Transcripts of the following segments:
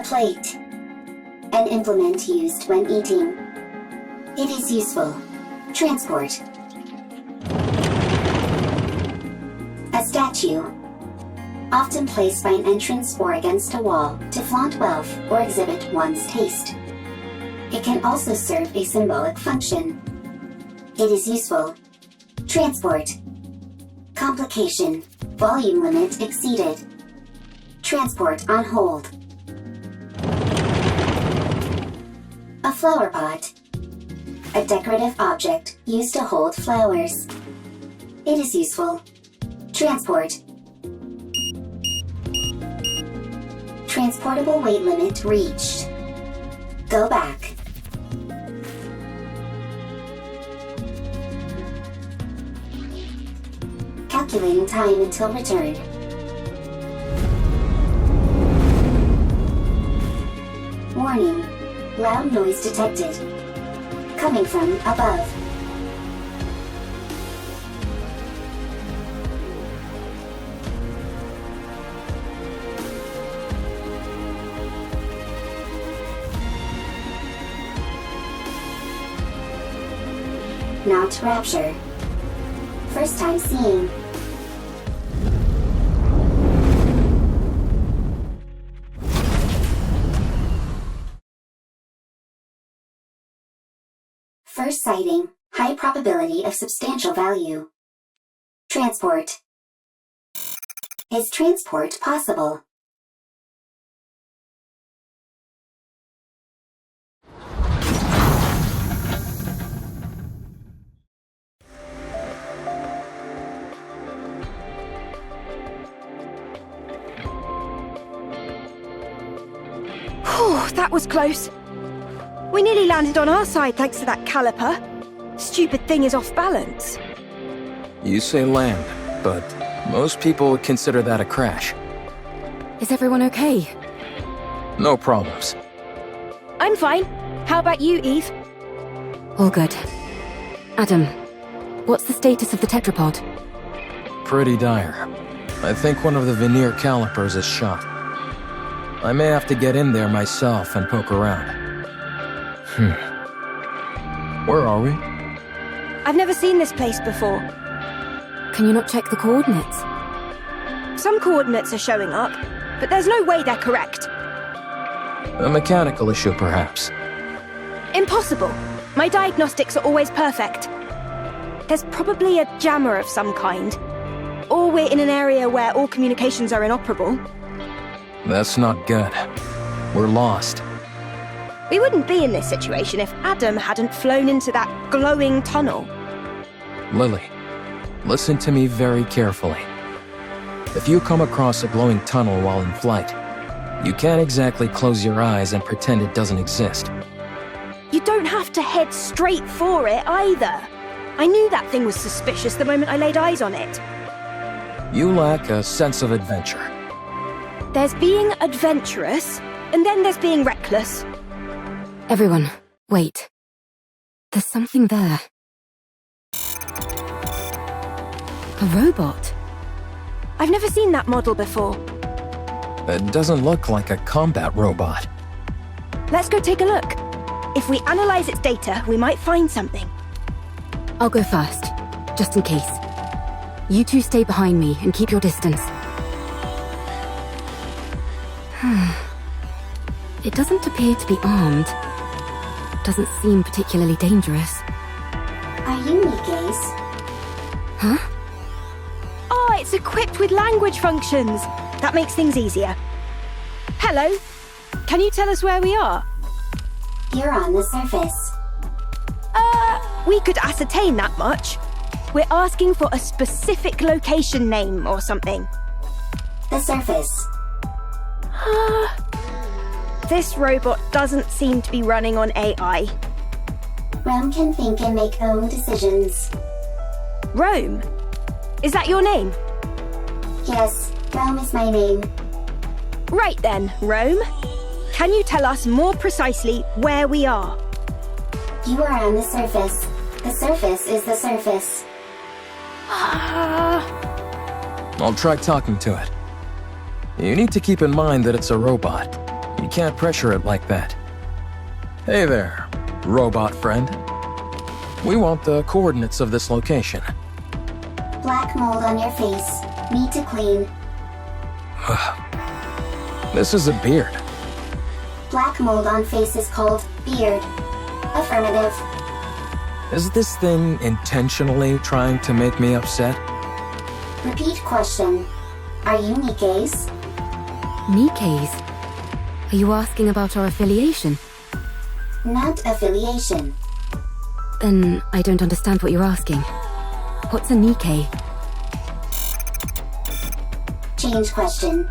plate. An implement used when eating. It is useful. Transport. A statue. Often placed by an entrance or against a wall to flaunt wealth or exhibit one's taste. It can also serve a symbolic function. It is useful. Transport. Complication. Volume limit exceeded. Transport on hold. A flower pot. A decorative object used to hold flowers. It is useful. Transport. Transportable weight limit reached. Go back. Calculating time until return. Warning. Loud noise detected. Coming from above. Not rapture. First time seeing. First sighting, high probability of substantial value. Transport. Is transport possible? Whew, that was close. We nearly landed on our side thanks to that caliper. Stupid thing is off balance. You say land, but most people would consider that a crash. Is everyone okay? No problems. I'm fine. How about you, Eve? All good. Adam, what's the status of the tetrapod? Pretty dire. I think one of the veneer calipers is shot. I may have to get in there myself and poke around. Where are we? I've never seen this place before. Can you not check the coordinates? Some coordinates are showing up, but there's no way they're correct. A mechanical issue, perhaps. Impossible. My diagnostics are always perfect. There's probably a jammer of some kind. Or we're in an area where all communications are inoperable. That's not good. We're lost. We wouldn't be in this situation if Adam hadn't flown into that glowing tunnel. Lily, listen to me very carefully. If you come across a glowing tunnel while in flight, you can't exactly close your eyes and pretend it doesn't exist. You don't have to head straight for it either. I knew that thing was suspicious the moment I laid eyes on it. You lack a sense of adventure. There's being adventurous, and then there's being reckless. Everyone, wait. There's something there. A robot. I've never seen that model before. It doesn't look like a combat robot. Let's go take a look. If we analyze its data, we might find something. I'll go first, just in case. You two stay behind me and keep your distance. It doesn't appear to be armed. Doesn't seem particularly dangerous. Are you Nikke's? Huh? Oh, it's equipped with language functions. That makes things easier. Hello. Can you tell us where we are? You're on the surface. We could ascertain that much. We're asking for a specific location name or something. The surface. This robot doesn't seem to be running on AI. Rome can think and make own decisions. Rome? Is that your name? Yes, Rome is my name. Right then, Rome. Can you tell us more precisely where we are? You are on the surface. The surface is the surface. I'll try talking to it. You need to keep in mind that it's a robot. You can't pressure it like that. Hey there, robot friend. We want the coordinates of this location. Black mold on your face. Need to clean. This is a beard. Black mold on face is called beard. Affirmative. Is this thing intentionally trying to make me upset? Repeat question. Are you Nikke's? Nikke's? Are you asking about our affiliation? Not affiliation. Then I don't understand what you're asking. What's a Nikke? Change question.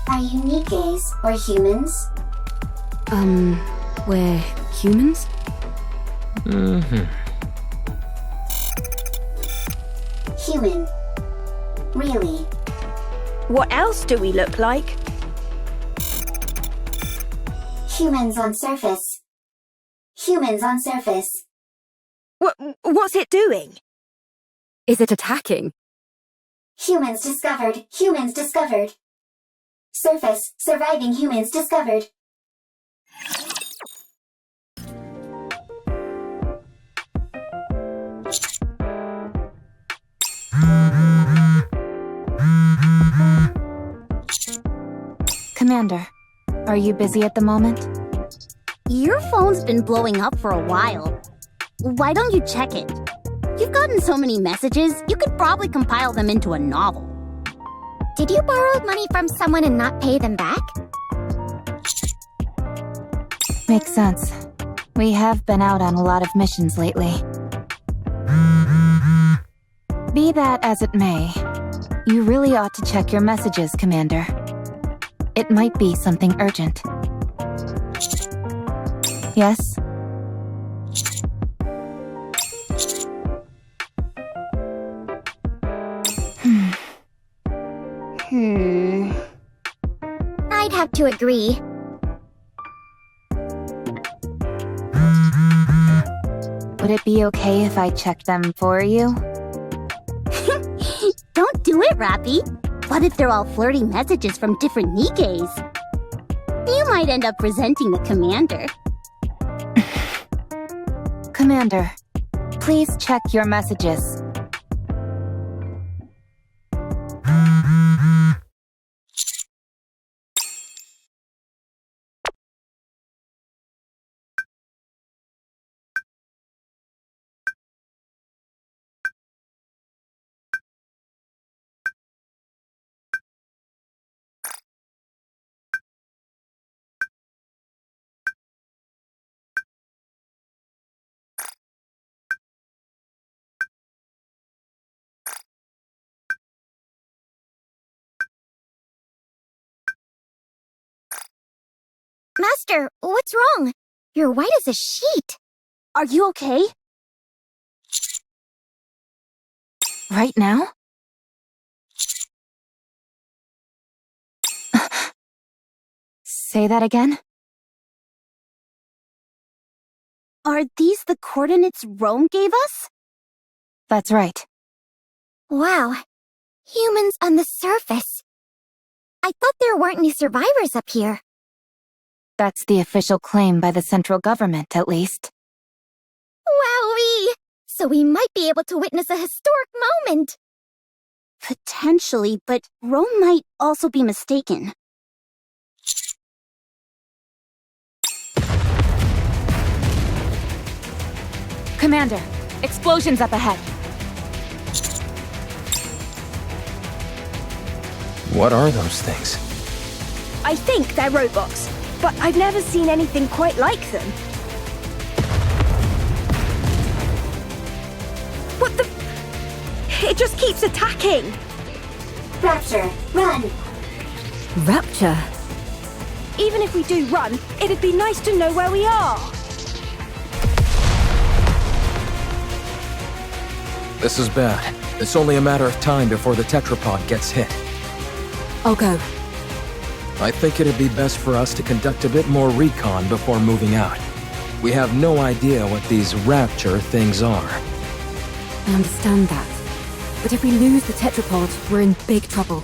Are you Nikke's or humans? We're humans? Human. Really? What else do we look like? Humans on surface. Humans on surface. What's it doing? Is it attacking? Humans discovered. Humans discovered. Surface. Surviving humans discovered. Commander, are you busy at the moment? Your phone's been blowing up for a while. Why don't you check it? You've gotten so many messages, you could probably compile them into a novel. Did you borrow money from someone and not pay them back? Makes sense. We have been out on a lot of missions lately. Be that as it may, you really ought to check your messages, Commander. It might be something urgent. Yes? I'd have to agree. Would it be okay if I checked them for you? Don't do it, Rappy. What if they're all flirty messages from different Nikkes? You might end up resenting the commander. Commander, please check your messages. Master, what's wrong? You're white as a sheet. Are you okay? Right now? Say that again? Are these the coordinates Rome gave us? That's right. Wow. Humans on the surface. I thought there weren't any survivors up here. That's the official claim by the central government, at least. Wowee! So we might be able to witness a historic moment. Potentially, but Rome might also be mistaken. Commander, explosions up ahead. What are those things? I think they're robots, but I've never seen anything quite like them. What the... It just keeps attacking! Rapture, run! Rapture? Even if we do run, it'd be nice to know where we are. This is bad. It's only a matter of time before the tetrapod gets hit. I'll go. I think it'd be best for us to conduct a bit more recon before moving out. We have no idea what these rapture things are. I understand that. But if we lose the tetrapod, we're in big trouble.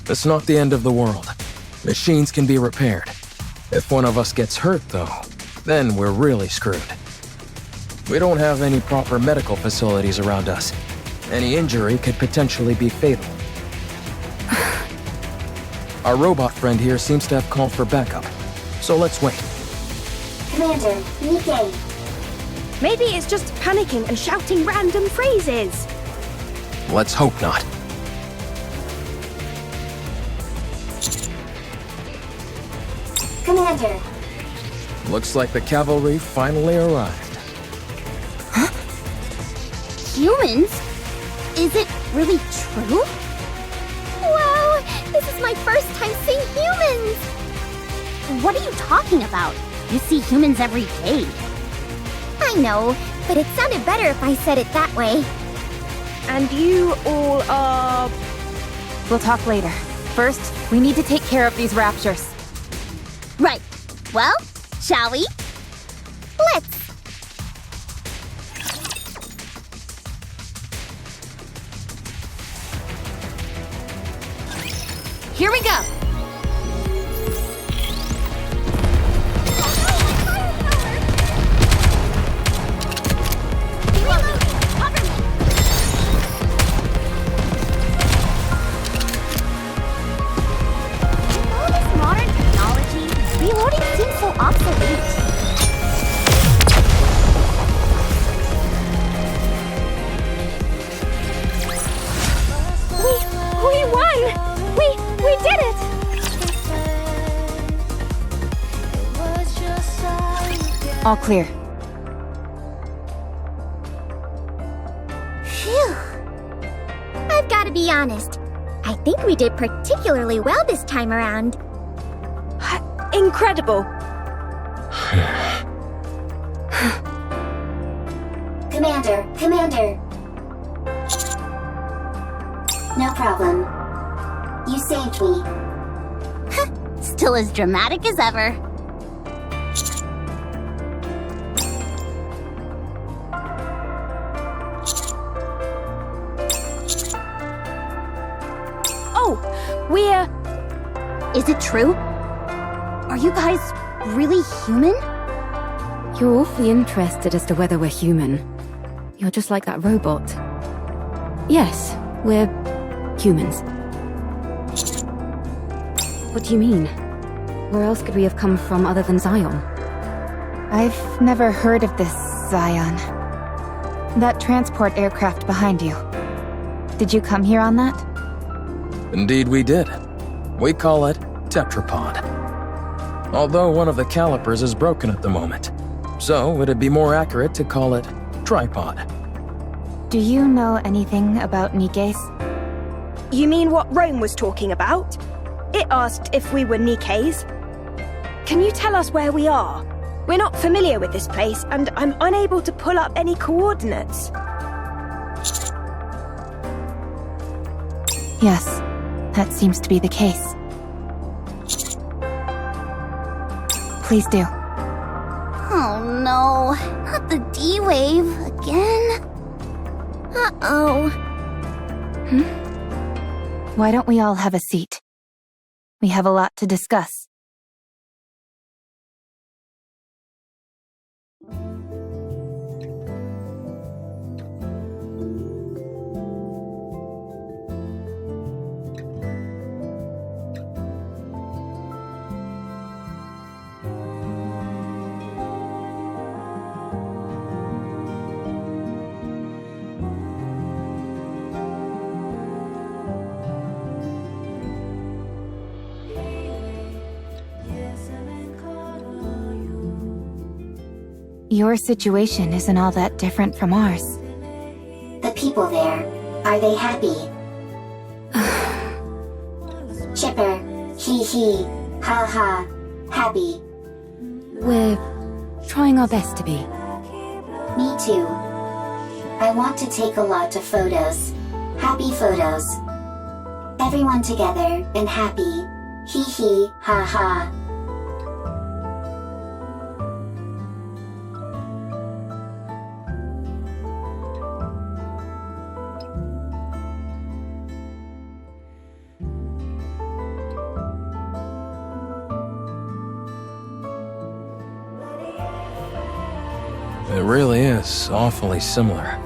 It's not the end of the world. Machines can be repaired. If one of us gets hurt, though, then we're really screwed. We don't have any proper medical facilities around us. Any injury could potentially be fatal. Our robot friend here seems to have called for backup, so let's wait. Commander, NIkke. Maybe it's just panicking and shouting random phrases. Let's hope not. Commander, Looks like the cavalry finally arrived. Humans? Is it really true? Wow, this is my first time seeing humans! What are you talking about? You see humans every day. I know, but it sounded better if I said it that way. And you all are... We'll talk later. First, we need to take care of these raptures. Right. Well, shall we? Let's. Here we go! All this modern technology, reloading seems so obsolete. We won! We did it! All clear. Phew. I've got to be honest. I think we did particularly well this time around. Incredible. Commander. No problem. You saved me. Still as dramatic as ever. Oh, we're... Is it true? Are you guys really human? You're awfully interested as to whether we're human. You're just like that robot. Yes, we're humans. What do you mean? Where else could we have come from other than Zion? I've never heard of this Zion. That transport aircraft behind you. Did you come here on that? Indeed we did. We call it tetrapod. Although one of the calipers is broken at the moment, so it'd be more accurate to call it tripod. Do you know anything about Nikke's? You mean what Rome was talking about? It asked if we were Nikke's. Can you tell us where we are? We're not familiar with this place, and I'm unable to pull up any coordinates. Yes, that seems to be the case. Please do. Oh no, not the D-Wave again. Uh-oh. Why don't we all have a seat? We have a lot to discuss. Your situation isn't all that different from ours. The people there, are they happy? Chipper, hee hee, ha ha, happy. We're trying our best to be. Me too. I want to take a lot of photos. Happy photos. Everyone together and happy. Hee hee, ha ha. It really is awfully similar.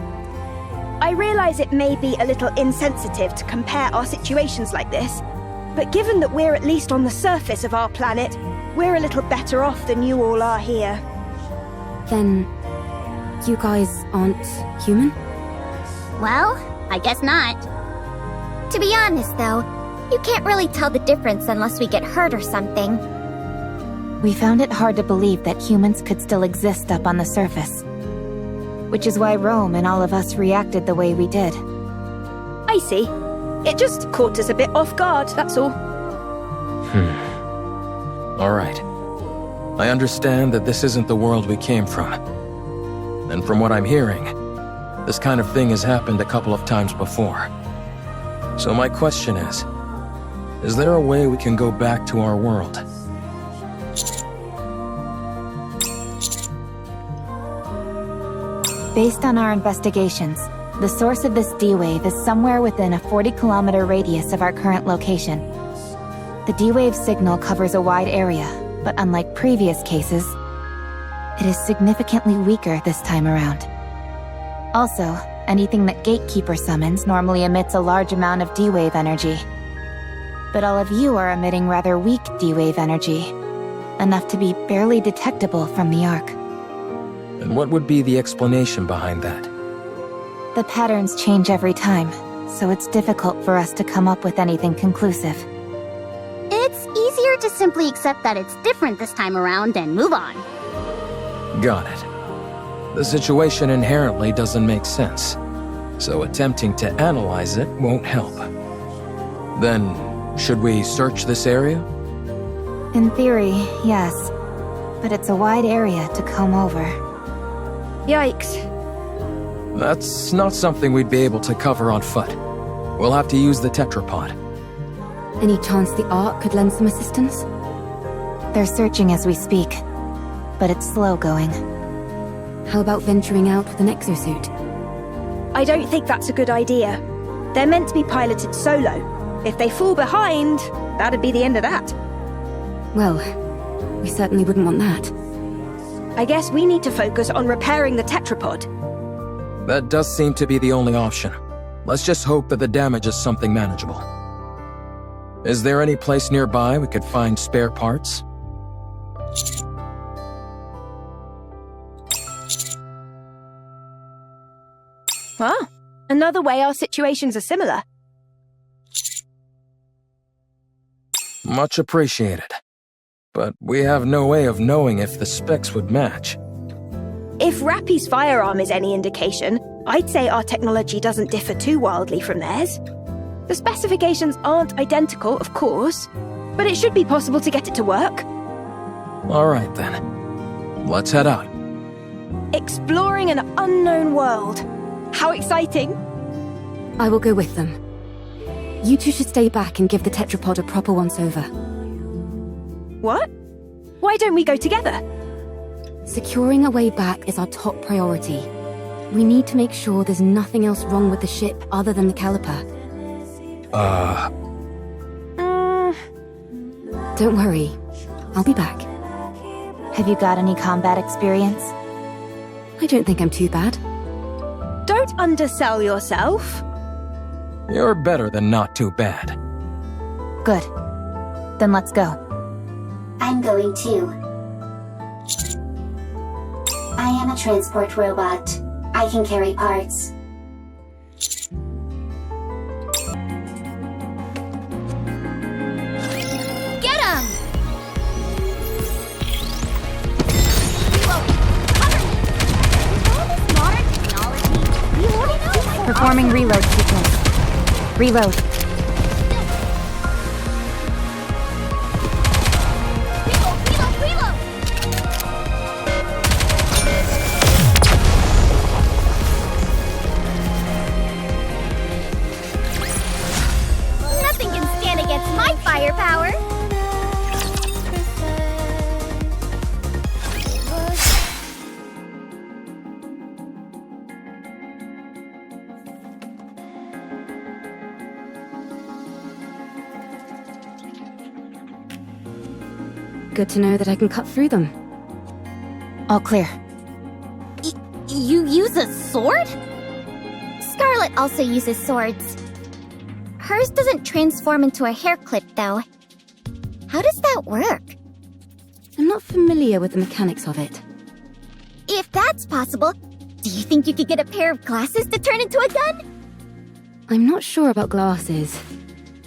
I realize it may be a little insensitive to compare our situations like this, but given that we're at least on the surface of our planet, we're a little better off than you all are here. Then, you guys aren't human? Well, I guess not. To be honest, though, you can't really tell the difference unless we get hurt or something. We found it hard to believe that humans could still exist up on the surface. Which is why Rome and all of us reacted the way we did. I see. It just caught us a bit off guard, that's all. Alright. I understand that this isn't the world we came from. And from what I'm hearing, this kind of thing has happened a couple of times before. So my question is there a way we can go back to our world? Based on our investigations, the source of this D-wave is somewhere within a 40-kilometer radius of our current location. The D-wave signal covers a wide area, but unlike previous cases, it is significantly weaker this time around. Also, anything that Gatekeeper summons normally emits a large amount of D-wave energy. But all of you are emitting rather weak D-wave energy, enough to be barely detectable from the Ark. And what would be the explanation behind that? The patterns change every time, so it's difficult for us to come up with anything conclusive. It's easier to simply accept that it's different this time around and move on. Got it. The situation inherently doesn't make sense, so attempting to analyze it won't help. Then, should we search this area? In theory, yes. But it's a wide area to comb over. Yikes. That's not something we'd be able to cover on foot. We'll have to use the tetrapod. Any chance the Ark could lend some assistance? They're searching as we speak, but it's slow going. How about venturing out with an exosuit? I don't think that's a good idea. They're meant to be piloted solo. If they fall behind, that'd be the end of that. Well, we certainly wouldn't want that. I guess we need to focus on repairing the tetrapod. That does seem to be the only option. Let's just hope that the damage is something manageable. Is there any place nearby we could find spare parts? Ah, another way our situations are similar. Much appreciated. But we have no way of knowing if the specs would match. If Rappy's firearm is any indication, I'd say our technology doesn't differ too wildly from theirs. The specifications aren't identical, of course, but it should be possible to get it to work. Alright then. Let's head out. Exploring an unknown world. How exciting! I will go with them. You two should stay back and give the tetrapod a proper once-over. What? Why don't we go together? Securing a way back is our top priority. We need to make sure there's nothing else wrong with the ship other than the caliper. Don't worry. I'll be back. Have you got any combat experience? I don't think I'm too bad. Don't undersell yourself. You're better than not too bad. Good. Then let's go. I'm going too. I am a transport robot. I can carry parts. Get him! Performing reload sequence. Reload. Nothing can stand against my firepower! Good to know that I can cut through them. All clear. You use a sword? Scarlet also uses swords. Hers doesn't transform into a hair clip, though. How does that work? I'm not familiar with the mechanics of it. If that's possible, do you think you could get a pair of glasses to turn into a gun? I'm not sure about glasses,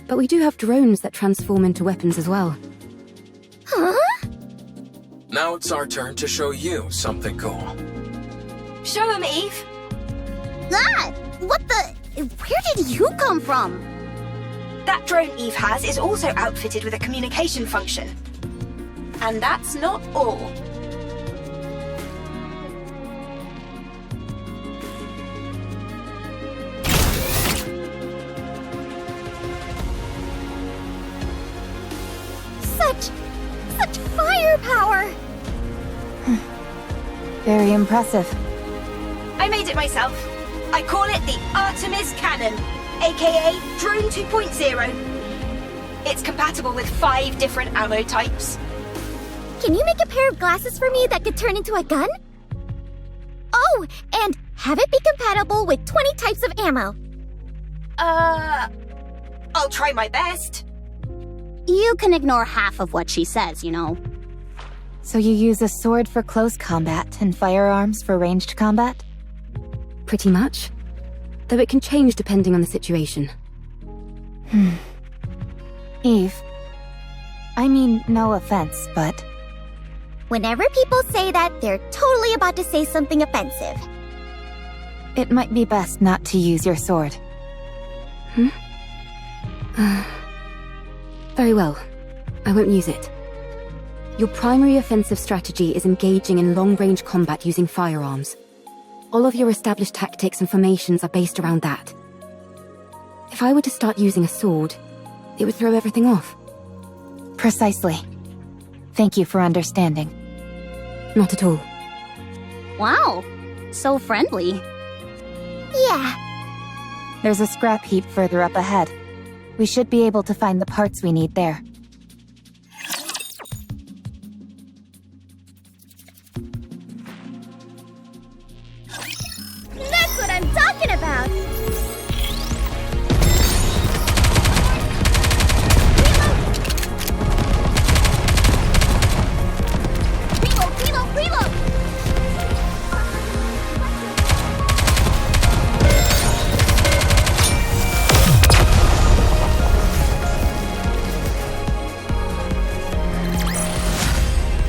but we do have drones that transform into weapons as well. Huh? Now it's our turn to show you something cool. Show him, Eve. Ah! What the... Where did you come from? That drone Eve has is also outfitted with a communication function. And that's not all. Such firepower! Very impressive. I made it myself. I call it the Artemis Cannon, aka Drone 2.0. It's compatible with 5 different ammo types. Can you make a pair of glasses for me that could turn into a gun? Oh, and have it be compatible with 20 types of ammo. I'll try my best. You can ignore half of what she says, you know. So you use a sword for close combat and firearms for ranged combat? Pretty much. Though it can change depending on the situation. Eve. I mean, no offense, but... Whenever people say that, they're totally about to say something offensive. it might be best not to use your sword. Very well. I won't use it. Your primary offensive strategy is engaging in long-range combat using firearms. All of your established tactics and formations are based around that. If I were to start using a sword, it would throw everything off. Precisely. Thank you for understanding. Not at all. Wow, so friendly. Yeah. There's a scrap heap further up ahead. We should be able to find the parts we need there. That's what I'm talking about! Reload!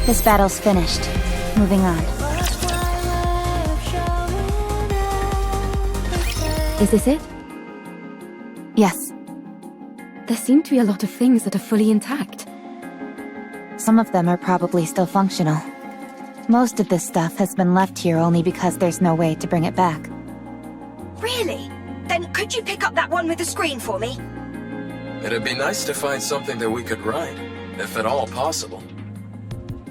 This battle's finished. Moving on. Is this it? Yes. There seem to be a lot of things that are fully intact. Some of them are probably still functional. Most of this stuff has been left here only because there's no way to bring it back. Really? Then could you pick up that one with the screen for me? It'd be nice to find something that we could ride, if at all possible.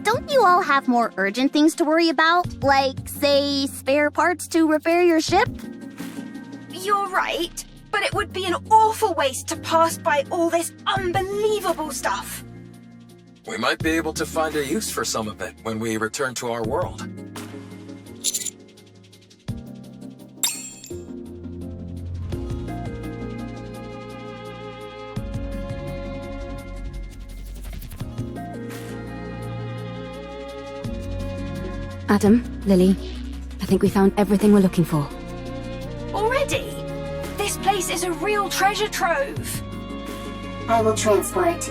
Don't you all have more urgent things to worry about? Like, say, spare parts to repair your ship? You're right, but it would be an awful waste to pass by all this unbelievable stuff. We might be able to find a use for some of it when we return to our world. Adam, Lily, I think we found everything we're looking for. Already? This place is a real treasure trove. I will transport.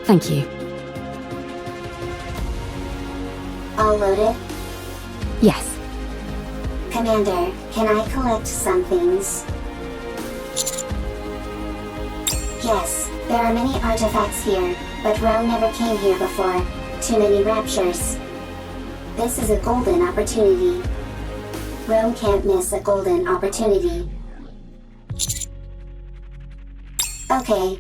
Thank you. All loaded? Yes. Commander, can I collect some things? Yes, there are many artifacts here, but Rome never came here before. Too many raptures. This is a golden opportunity. Rome can't miss a golden opportunity. Okay.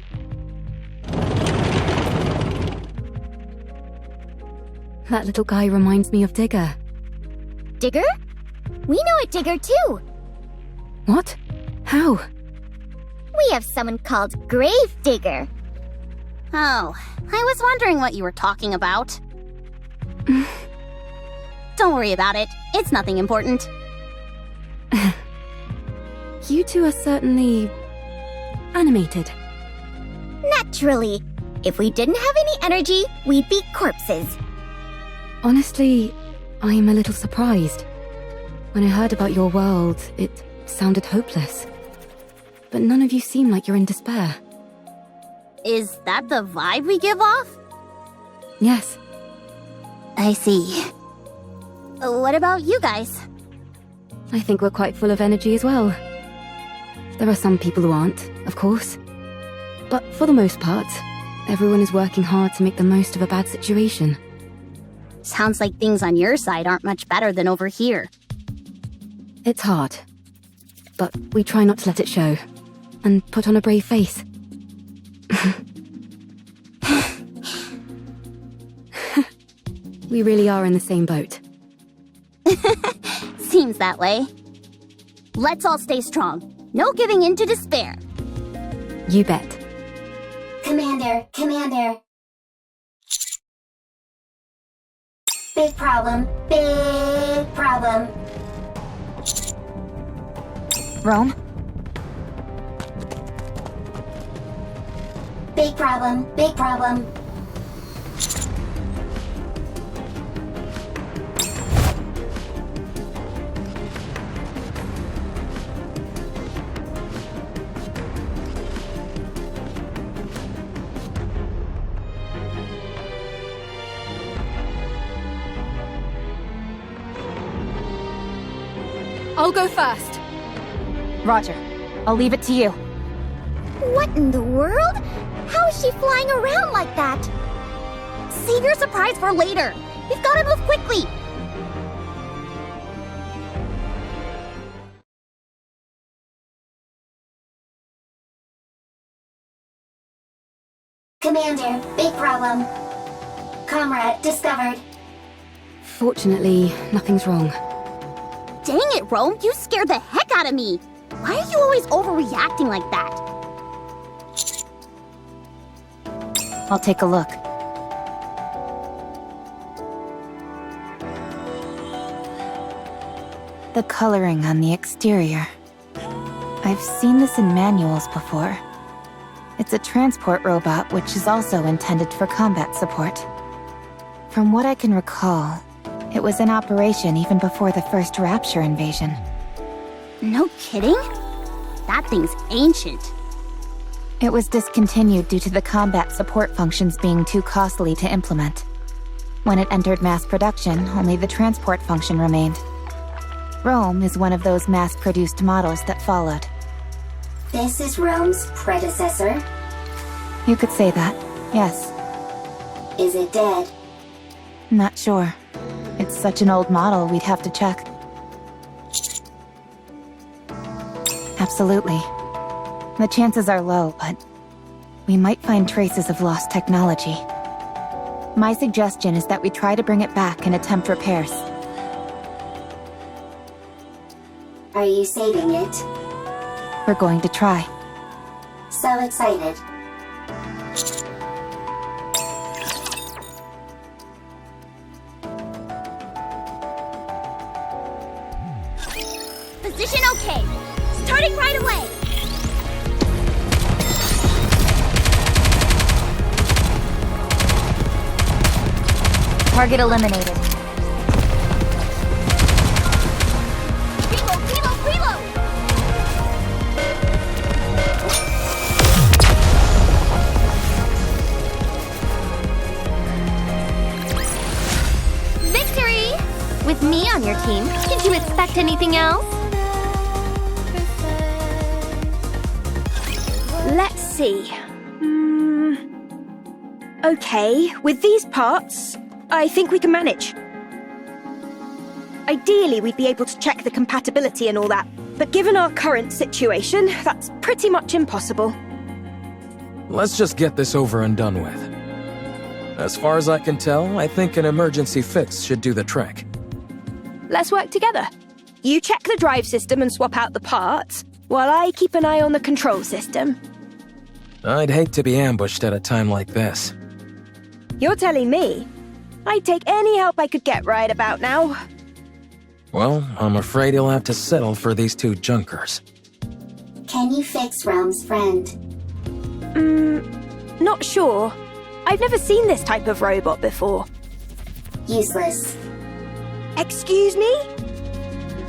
That little guy reminds me of Digger. Digger? We know a Digger too! What? How? We have someone called Grave Digger. Oh, I was wondering what you were talking about. Don't worry about it. It's nothing important. You two are certainly animated. Naturally. If we didn't have any energy, we'd be corpses. Honestly, I'm a little surprised. When I heard about your world, it sounded hopeless. But none of you seem like you're in despair. Is that the vibe we give off? Yes. I see. What about you guys? I think we're quite full of energy as well. There are some people who aren't, of course. But for the most part, everyone is working hard to make the most of a bad situation. Sounds like things on your side aren't much better than over here. It's hard. But we try not to let it show. And put on a brave face. We really are in the same boat. Seems that way. Let's all stay strong. No giving in to despair. You bet. Commander. Big problem. Rome? Big problem. I'll go first. Roger. I'll leave it to you. What in the world? How is she flying around like that? Save your surprise for later. We've got to move quickly. Commander, big problem. Comrade discovered. Fortunately, nothing's wrong. Dang it, Rome, you scared the heck out of me. Why are you always overreacting like that? I'll take a look. The coloring on the exterior. I've seen this in manuals before. It's a transport robot which is also intended for combat support. From what I can recall, it was in operation even before the first Rapture invasion. No kidding? That thing's ancient. It was discontinued due to the combat support functions being too costly to implement. When it entered mass production, only the transport function remained. Rome is one of those mass-produced models that followed. This is Rome's predecessor. You could say that, yes. Is it dead? Not sure. It's such an old model, we'd have to check. Absolutely. The chances are low, but we might find traces of lost technology. My suggestion is that we try to bring it back and attempt repairs. Are you saving it? We're going to try. So excited. Position okay. Starting right away. Target eliminated. Reload. Victory! With me on your team, did you expect anything else? Let's see. Okay, with these parts, I think we can manage. Ideally, we'd be able to check the compatibility and all that, but given our current situation, that's pretty much impossible. Let's just get this over and done with. As far as I can tell, I think an emergency fix should do the trick. Let's work together. You check the drive system and swap out the parts, while I keep an eye on the control system. I'd hate to be ambushed at a time like this. You're telling me? I'd take any help I could get right about now. Well, I'm afraid you'll have to settle for these two junkers. Can you fix Realm's friend? Not sure. I've never seen this type of robot before. Useless. Excuse me?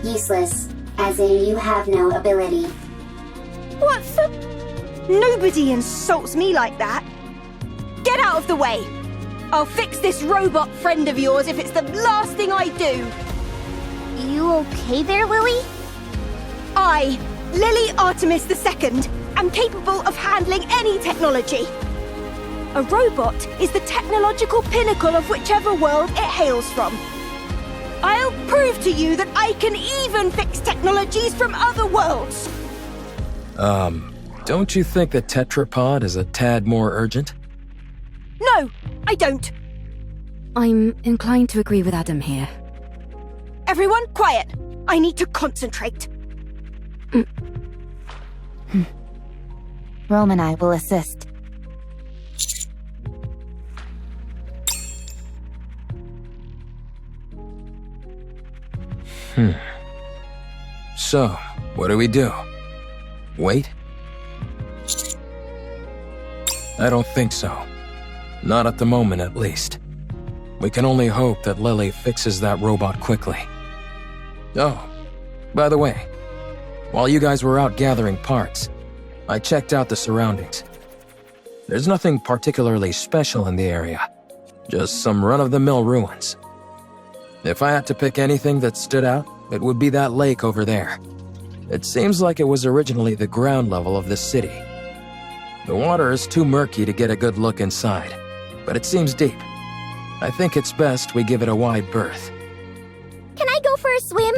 Useless, as in you have no ability. What the? Nobody insults me like that. Get out of the way. I'll fix this robot friend of yours if it's the last thing I do. You okay there, Lily? I, Lily Artemis II, am capable of handling any technology. A robot is the technological pinnacle of whichever world it hails from. I'll prove to you that I can even fix technologies from other worlds. Don't you think the tetrapod is a tad more urgent? No, I don't. I'm inclined to agree with Adam here. Everyone, quiet. I need to concentrate. Rome and I will assist. So, what do we do? Wait? I don't think so. Not at the moment, at least. We can only hope that Lily fixes that robot quickly. Oh, by the way, while you guys were out gathering parts, I checked out the surroundings. There's nothing particularly special in the area, just some run-of-the-mill ruins. If I had to pick anything that stood out, it would be that lake over there. It seems like it was originally the ground level of this city. The water is too murky to get a good look inside, but it seems deep. I think it's best we give it a wide berth. Can I go for a swim?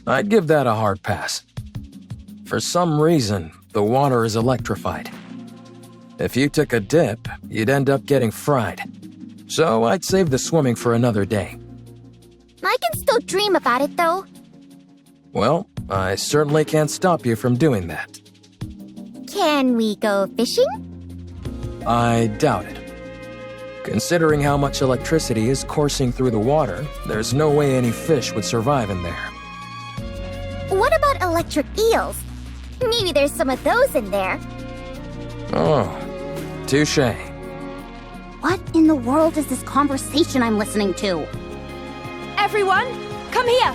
I'd give that a hard pass. For some reason, the water is electrified. If you took a dip, you'd end up getting fried. So I'd save the swimming for another day. I can still dream about it, though. Well, I certainly can't stop you from doing that. Can we go fishing? I doubt it. Considering how much electricity is coursing through the water, there's no way any fish would survive in there. What about electric eels? Maybe there's some of those in there. Oh, touché. What in the world is this conversation I'm listening to? Everyone, come here.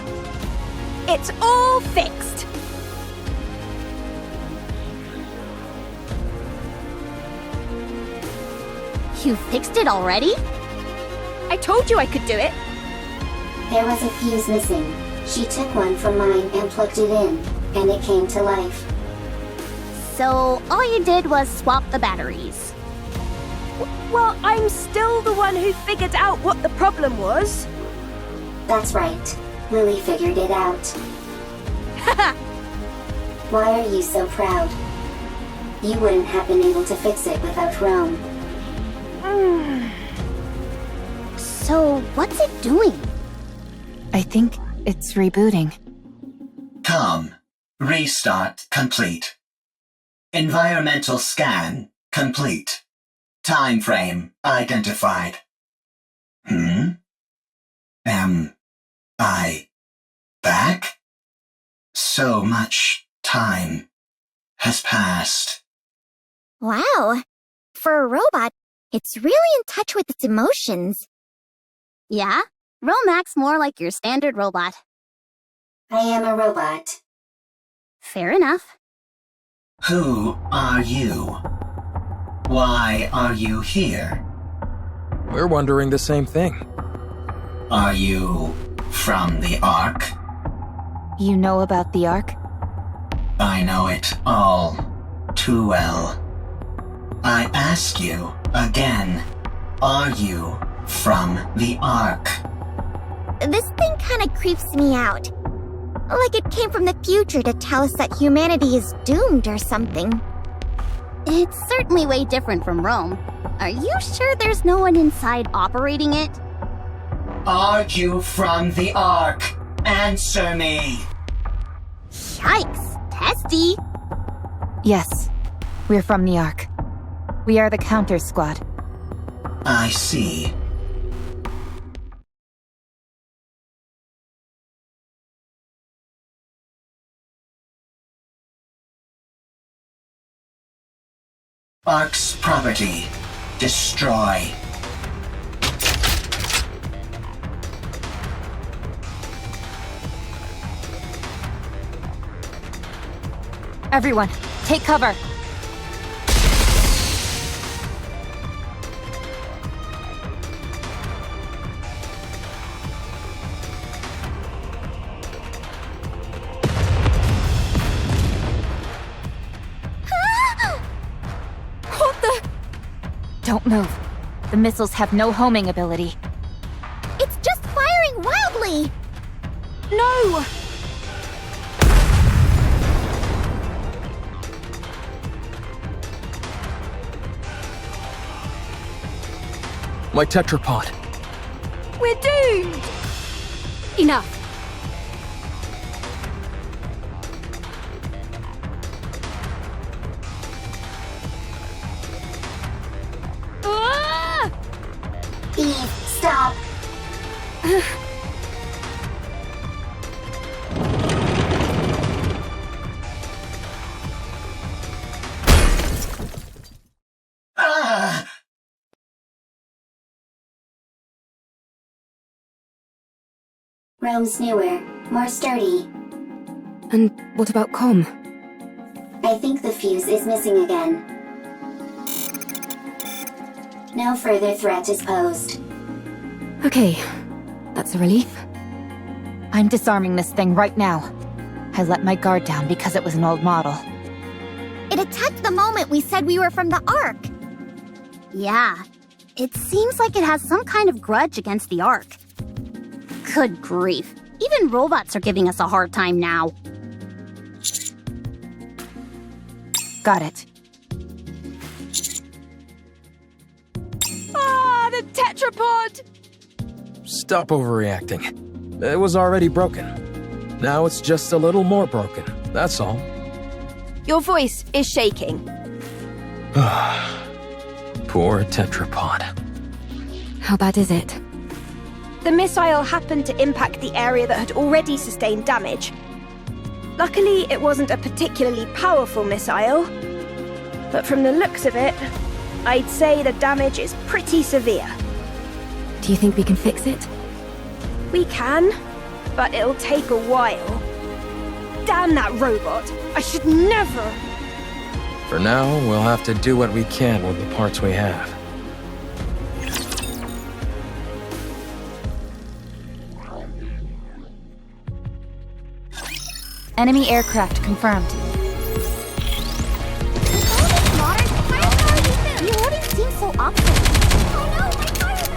It's all fixed. You fixed it already? I told you I could do it. There was a fuse missing. She took one from mine and plugged it in, and it came to life. So all you did was swap the batteries. Well, I'm still the one who figured out what the problem was. That's right. Lily figured it out. Haha! Why are you so proud? You wouldn't have been able to fix it without Rome. So what's it doing? I think it's rebooting. Com. Restart complete. Environmental scan complete. Time frame identified. Am I back? So much time has passed. Wow. For a robot, it's really in touch with its emotions. Yeah? Rome acts more like your standard robot. I am a robot. Fair enough. Who are you? Why are you here? We're wondering the same thing. Are you from the Ark? You know about the Ark? I know it all too well. I ask you again, are you from the Ark? This thing kinda creeps me out. Like it came from the future to tell us that humanity is doomed or something. It's certainly way different from Rome. Are you sure there's no one inside operating it? Are you from the Ark? Answer me! Yikes! Testy! Yes, we're from the Ark. We are the Counter Squad. I see. Ark's property. Destroy. Everyone, take cover. What the? Don't move. The missiles have no homing ability. It's just firing wildly! No! My tetrapod. We're doomed! Enough! Ah! Eve, stop! Ah! Rome's newer, more sturdy. And what about comm? I think the fuse is missing again. No further threat is posed. Okay, that's a relief. I'm disarming this thing right now. I let my guard down because it was an old model. It attacked the moment we said we were from the Ark. Yeah, it seems like it has some kind of grudge against the Ark. Good grief. Even robots are giving us a hard time now. Got it. Ah, the tetrapod! Stop overreacting. It was already broken. Now it's just a little more broken, that's all. Your voice is shaking. Poor tetrapod. How bad is it? The missile happened to impact the area that had already sustained damage. Luckily, it wasn't a particularly powerful missile. But from the looks of it, I'd say the damage is pretty severe. Do you think we can fix it? We can, but it'll take a while. Damn that robot! I should never... For now, we'll have to do what we can with the parts we have. Enemy aircraft confirmed. The order seems so obvious. Oh no, my fire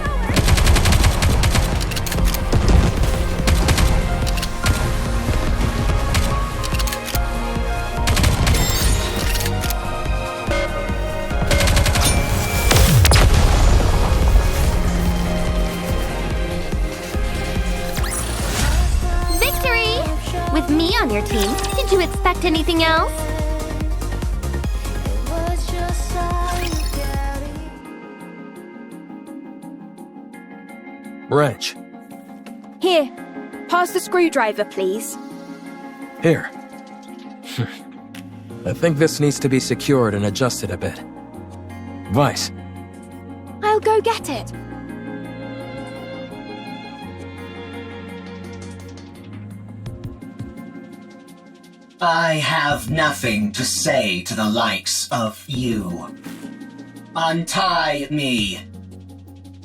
Victory! With me on your team, did you expect anything else? Wrench. Here, pass the screwdriver, please. Here. I think this needs to be secured and adjusted a bit. Vice. I'll go get it. I have nothing to say to the likes of you. Untie me.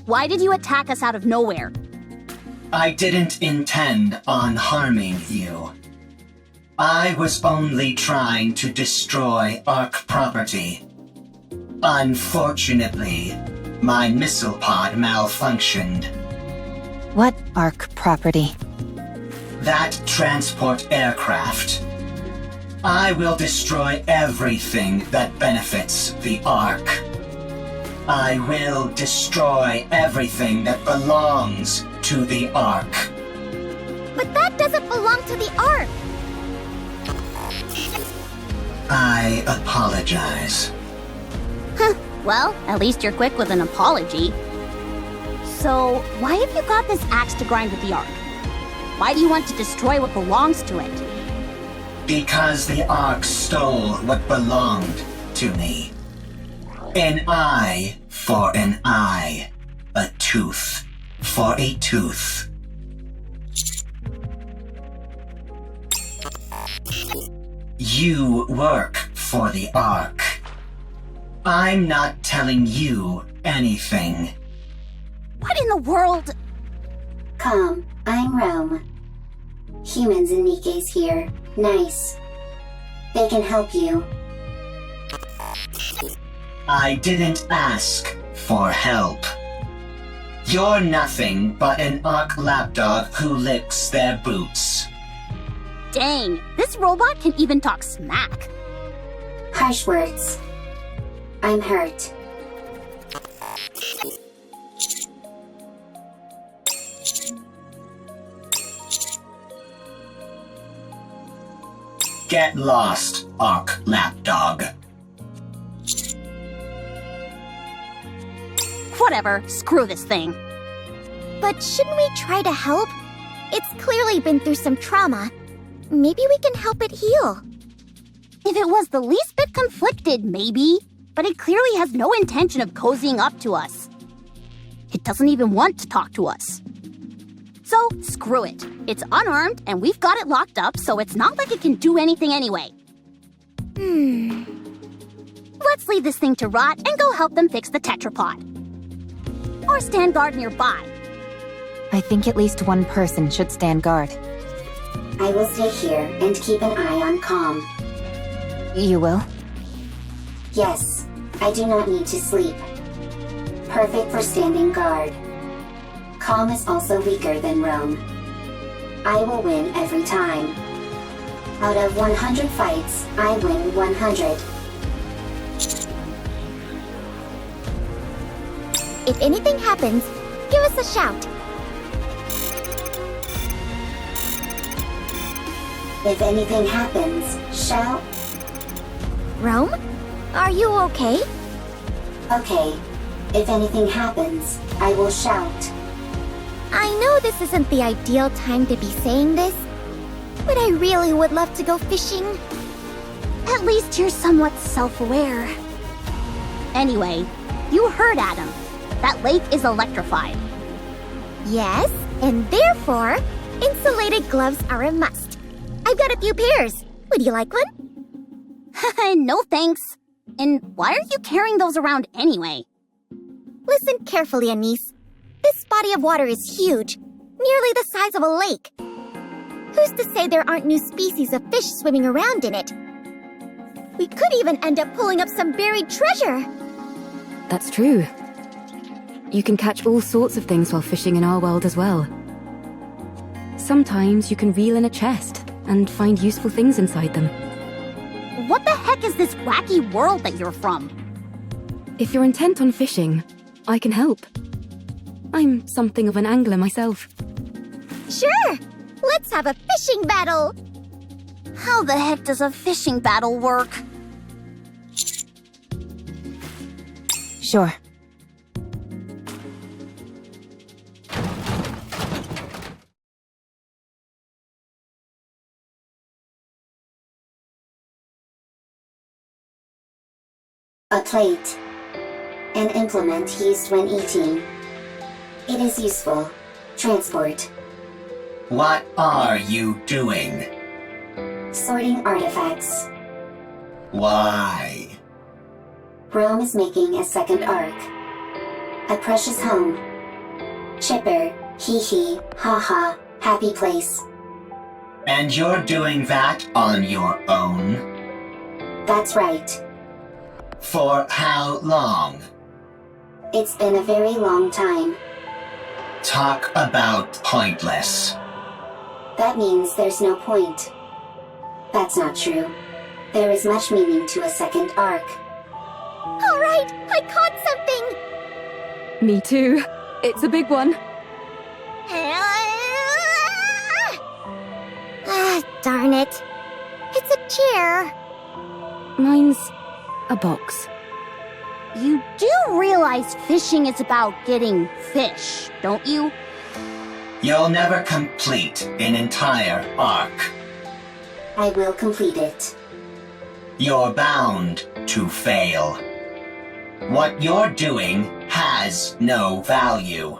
Why did you attack us out of nowhere? I didn't intend on harming you. I was only trying to destroy Ark property. Unfortunately, my missile pod malfunctioned. What Ark property? That transport aircraft. I will destroy everything that benefits the Ark. I will destroy everything that belongs to the Ark. But that doesn't belong to the Ark! I apologize. Huh, well, at least you're quick with an apology. So, why have you got this axe to grind with the Ark? Why do you want to destroy what belongs to it? Because the Ark stole what belonged to me. An eye for an eye. A tooth for a tooth. You work for the Ark. I'm not telling you anything. What in the world? Calm, I'm Rome. Humans and Nikke's here. Nice. They can help you. I didn't ask for help. You're nothing but an Ark lapdog who licks their boots. Dang, this robot can even talk smack. Harsh words. I'm hurt. Get lost, Ark lapdog. Whatever, screw this thing. But shouldn't we try to help? It's clearly been through some trauma. Maybe we can help it heal. If it was the least bit conflicted, maybe. But it clearly has no intention of cozying up to us. It doesn't even want to talk to us. So, screw it. It's unarmed, and we've got it locked up, so it's not like it can do anything anyway. Let's leave this thing to rot and go help them fix the tetrapod. Or stand guard nearby. I think at least one person should stand guard. I will stay here and keep an eye on Calm. You will? Yes, I do not need to sleep. Perfect for standing guard. Calm is also weaker than Rome. I will win every time. Out of 100 fights, I win 100. If anything happens, give us a shout. If anything happens, shout. Rome? Are you okay? Okay. If anything happens, I will shout. I know this isn't the ideal time to be saying this, but I really would love to go fishing. At least you're somewhat self-aware. Anyway, you heard Adam. That lake is electrified. Yes, and therefore, insulated gloves are a must. I've got a few pairs. Would you like one? No thanks. And why are you carrying those around anyway? Listen carefully, Anise. This body of water is huge, nearly the size of a lake. Who's to say there aren't new species of fish swimming around in it? We could even end up pulling up some buried treasure. That's true. You can catch all sorts of things while fishing in our world as well. Sometimes you can reel in a chest and find useful things inside them. What the heck is this wacky world that you're from? If you're intent on fishing, I can help. I'm something of an angler myself. Sure! Let's have a fishing battle! How the heck does a fishing battle work? Sure. A plate. An implement used when eating. It is useful. Transport. What are you doing? Sorting artifacts. Why? Rome is making a second arc. A precious home. Chipper, hee hee, ha ha, happy place. And you're doing that on your own? That's right. For how long? It's been a very long time. Talk about pointless. That means there's no point. That's not true. There is much meaning to a second arc. All right, I caught something! Me too. It's a big one. Darn it. It's a chair. Mine's a box. You do realize fishing is about getting fish, don't you? You'll never complete an entire arc. I will complete it. You're bound to fail. What you're doing has no value.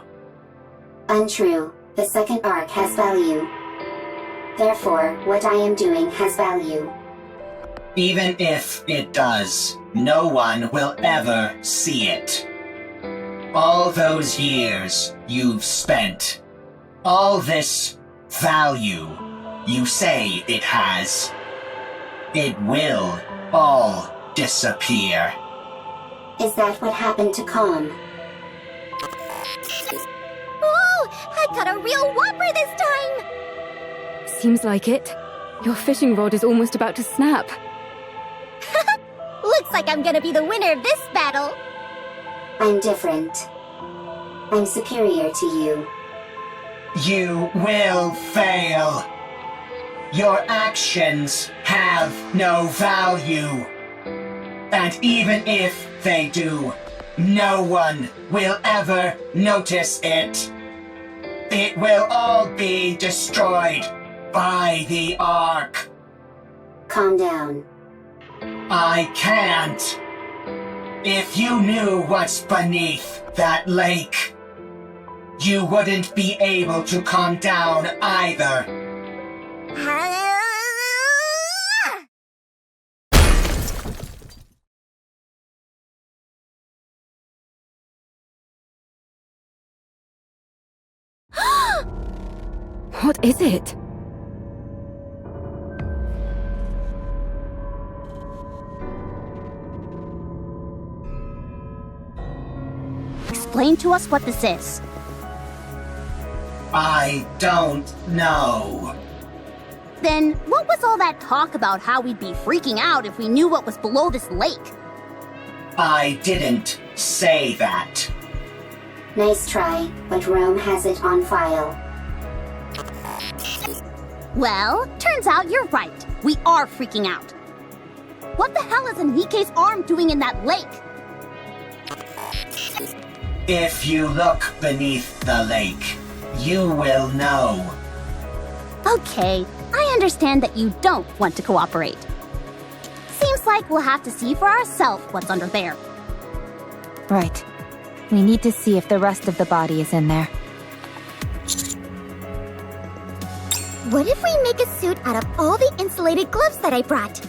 Untrue. The second arc has value. Therefore, what I am doing has value. Even if it does, no one will ever see it. All those years you've spent, all this value you say it has, it will all disappear. Is that what happened to Calm? Oh, I got a real whopper this time! Seems like it. Your fishing rod is almost about to snap. Looks like I'm gonna be the winner of this battle. I'm different. I'm superior to you. You will fail. Your actions have no value. And even if they do, no one will ever notice it. It will all be destroyed by the Ark. Calm down. I can't. If you knew what's beneath that lake, you wouldn't be able to calm down either. What is it? Explain to us what this is. I don't know. Then, what was all that talk about how we'd be freaking out if we knew what was below this lake? I didn't say that. Nice try, but Rome has it on file. Well, turns out you're right. We are freaking out. What the hell is Nikke's arm doing in that lake? If you look beneath the lake, you will know. Okay, I understand that you don't want to cooperate. Seems like we'll have to see for ourselves what's under there. Right. We need to see if the rest of the body is in there. What if we make a suit out of all the insulated gloves that I brought?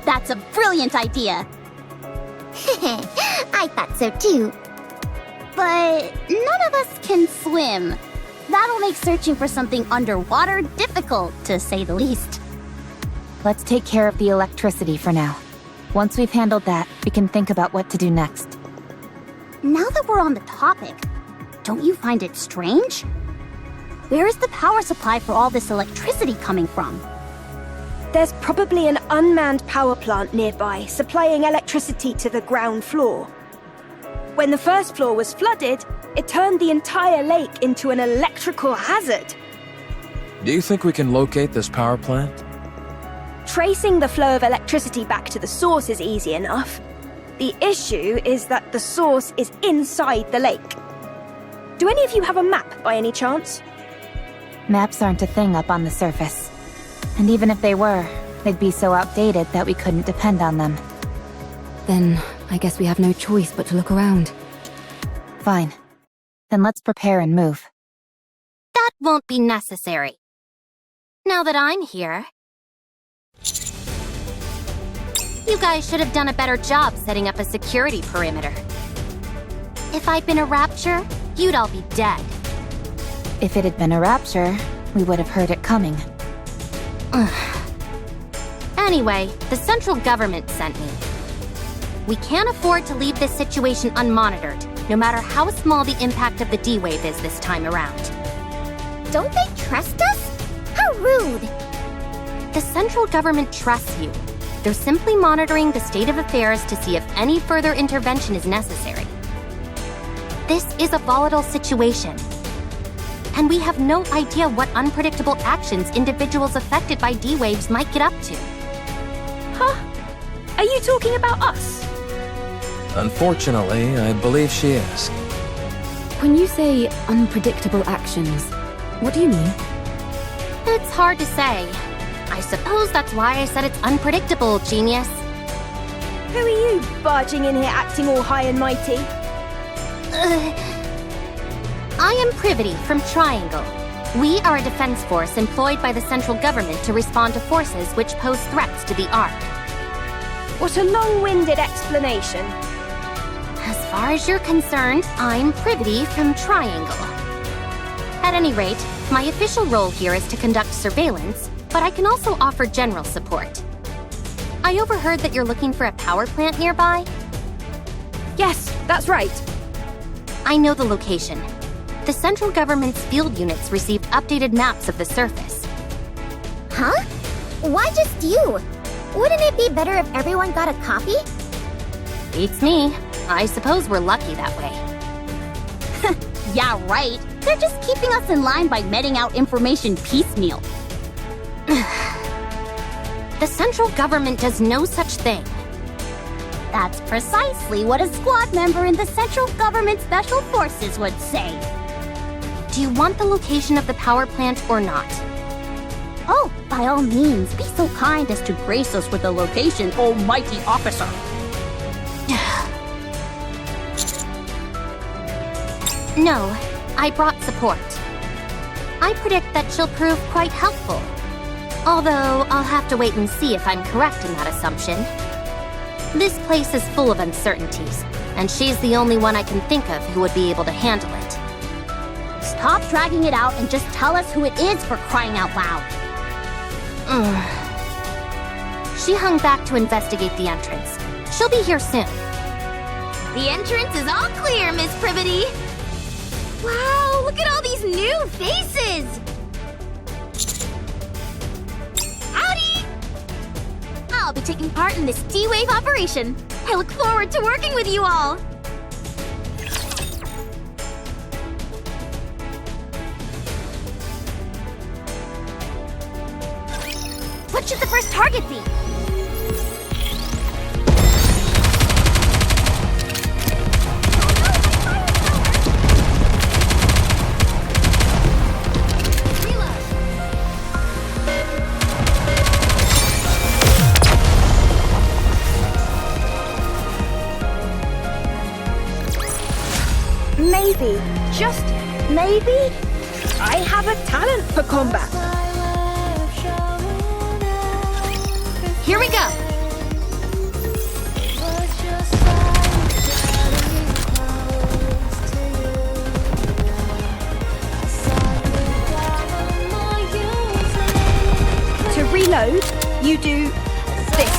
That's a brilliant idea. I thought so too. But none of us can swim. That'll make searching for something underwater difficult, to say the least. Let's take care of the electricity for now. Once we've handled that, we can think about what to do next. Now that we're on the topic, don't you find it strange? Where is the power supply for all this electricity coming from? There's probably an unmanned power plant nearby, supplying electricity to the ground floor. When the first floor was flooded, it turned the entire lake into an electrical hazard. Do you think we can locate this power plant? Tracing the flow of electricity back to the source is easy enough. The issue is that the source is inside the lake. Do any of you have a map by any chance? Maps aren't a thing up on the surface. And even if they were, they'd be so outdated that we couldn't depend on them. Then I guess we have no choice but to look around. Fine. Then let's prepare and move. That won't be necessary. Now that I'm here, you guys should have done a better job setting up a security perimeter. If I'd been a Rapture, you'd all be dead. If it had been a Rapture, we would have heard it coming. Anyway, the central government sent me. We can't afford to leave this situation unmonitored, no matter how small the impact of the D-Wave is this time around. Don't they trust us? How rude! The central government trusts you. They're simply monitoring the state of affairs to see if any further intervention is necessary. This is a volatile situation, and we have no idea what unpredictable actions individuals affected by D-Waves might get up to. Huh? Are you talking about us? Unfortunately, I believe she is. When you say unpredictable actions, what do you mean? It's hard to say. I suppose that's why I said it's unpredictable, genius. Who are you, barging in here acting all high and mighty? I am Privity from Triangle. We are a defense force employed by the central government to respond to forces which pose threats to the Ark. What a long-winded explanation. As far as you're concerned, I'm Privity from Triangle. At any rate, my official role here is to conduct surveillance, but I can also offer general support. I overheard that you're looking for a power plant nearby? Yes, that's right. I know the location. The central government's field units received updated maps of the surface. Huh? Why just you? Wouldn't it be better if everyone got a copy? Beats me. I suppose we're lucky that way. Yeah, right. They're just keeping us in line by meting out information piecemeal. The central government does no such thing. That's precisely what a squad member in the central government special forces would say. Do you want the location of the power plant or not? Oh, by all means, be so kind as to grace us with the location, almighty officer. No, I brought support. I predict that she'll prove quite helpful. Although, I'll have to wait and see if I'm correct in that assumption. This place is full of uncertainties, and she's the only one I can think of who would be able to handle it. Stop dragging it out and just tell us who it is, for crying out loud. She hung back to investigate the entrance. She'll be here soon. The entrance is all clear, Miss Privity. Wow, look at all these new faces! Howdy! I'll be taking part in this D-Wave operation. I look forward to working with you all. What should the first target be? Maybe, just maybe, I have a talent for combat. Here we go! To reload, you do this.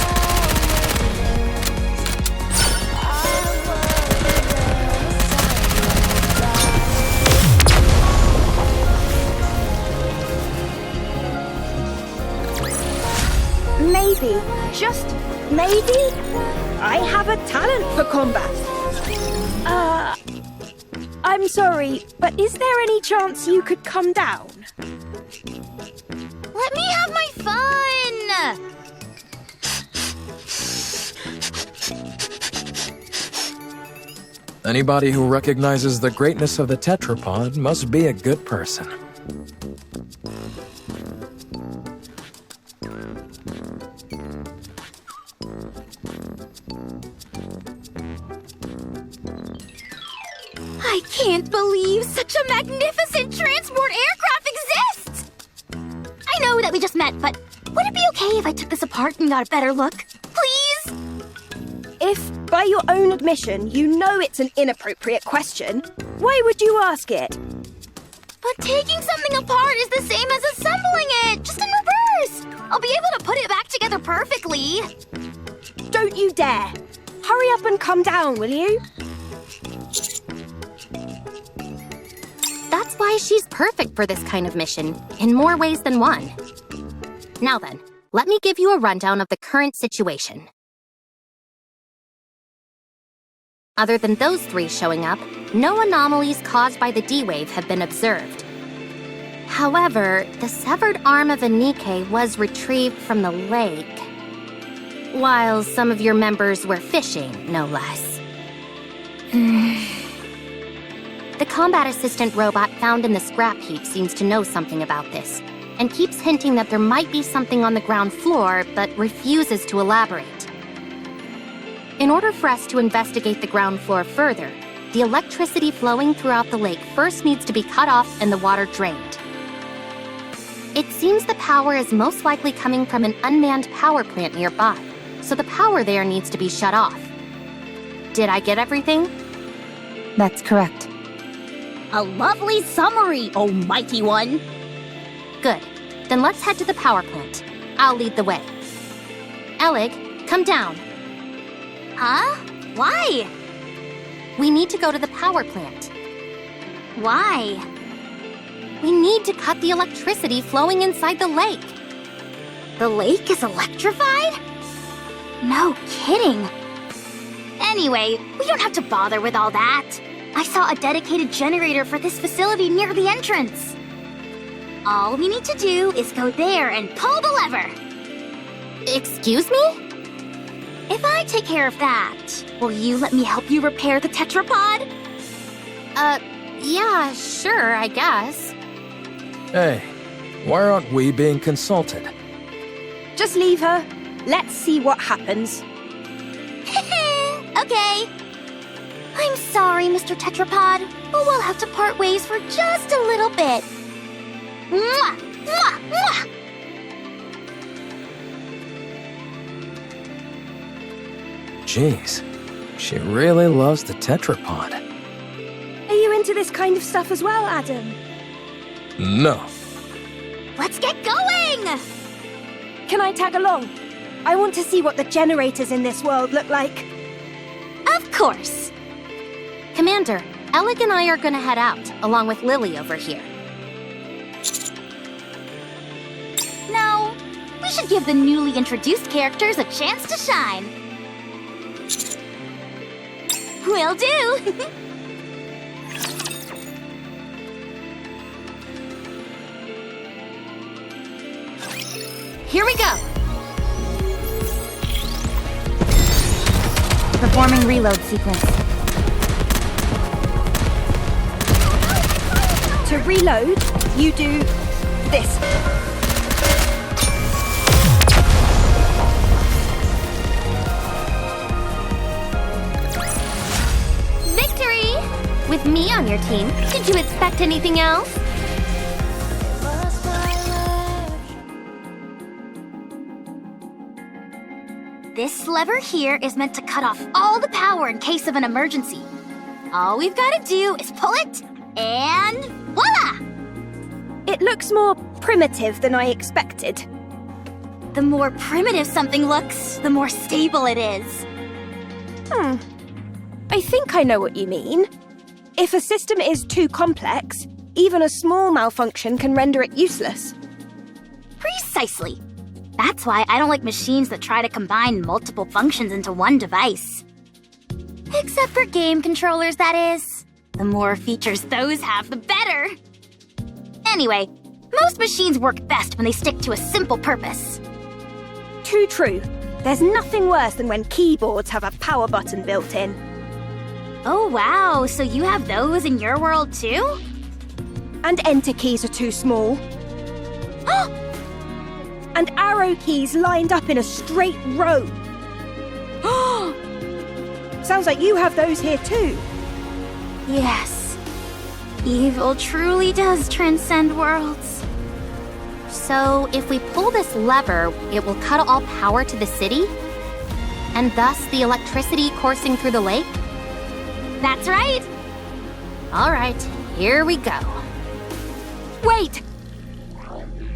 Maybe, just maybe, I have a talent for combat. I'm sorry, but is there any chance you could come down? Let me have my fun! Anybody who recognizes the greatness of the tetrapod must be a good person. I can't believe such a magnificent transport aircraft exists! I know that we just met, but would it be okay if I took this apart and got a better look? Please? If, by your own admission, you know it's an inappropriate question, why would you ask it? But taking something apart is the same as assembling it, just in reverse! I'll be able to put it back together perfectly. Don't you dare! Hurry up and come down, will you? That's why she's perfect for this kind of mission, in more ways than one. Now then, let me give you a rundown of the current situation. Other than those three showing up, no anomalies caused by the D-Wave have been observed. However, the severed arm of a NIkke was retrieved from the lake, while some of your members were fishing, no less. The combat assistant robot found in the scrap heap seems to know something about this, and keeps hinting that there might be something on the ground floor, but refuses to elaborate. In order for us to investigate the ground floor further, the electricity flowing throughout the lake first needs to be cut off and the water drained. It seems the power is most likely coming from an unmanned power plant nearby, so the power there needs to be shut off. Did I get everything? That's correct. A lovely summary, oh mighty one. Good. Then let's head to the power plant. I'll lead the way. Elig, come down. Huh? Why? We need to go to the power plant. Why? We need to cut the electricity flowing inside the lake. The lake is electrified? No kidding. Anyway, we don't have to bother with all that. I saw a dedicated generator for this facility near the entrance. All we need to do is go there and pull the lever. Excuse me? If I take care of that, will you let me help you repair the tetrapod? Yeah, sure, I guess. Hey, why aren't we being consulted? Just leave her. Let's see what happens. Okay. I'm sorry, Mr. Tetrapod, but we'll have to part ways for just a little bit. Mwah! Mwah! Mwah! Jeez, she really loves the tetrapod. Are you into this kind of stuff as well, Adam? No. Let's get going! Can I tag along? I want to see what the generators in this world look like. Of course. Commander, Elig and I are gonna head out, along with Lily over here. No, we should give the newly introduced characters a chance to shine. Will do! Here we go! Performing reload sequence. To reload, you do this. Victory! With me on your team, did you expect anything else? This lever here is meant to cut off all the power in case of an emergency. All we've got to do is pull it, and voila! It looks more primitive than I expected. The more primitive something looks, the more stable it is. I think I know what you mean. If a system is too complex, even a small malfunction can render it useless. Precisely. That's why I don't like machines that try to combine multiple functions into one device. Except for game controllers, that is. The more features those have, the better. Anyway, most machines work best when they stick to a simple purpose. Too true. There's nothing worse than when keyboards have a power button built in. Oh wow, so you have those in your world too? And enter keys are too small. And arrow keys lined up in a straight row. Sounds like you have those here too. Yes. Evil truly does transcend worlds. So, if we pull this lever, it will cut all power to the city? And thus the electricity coursing through the lake? That's right. All right, here we go. Wait!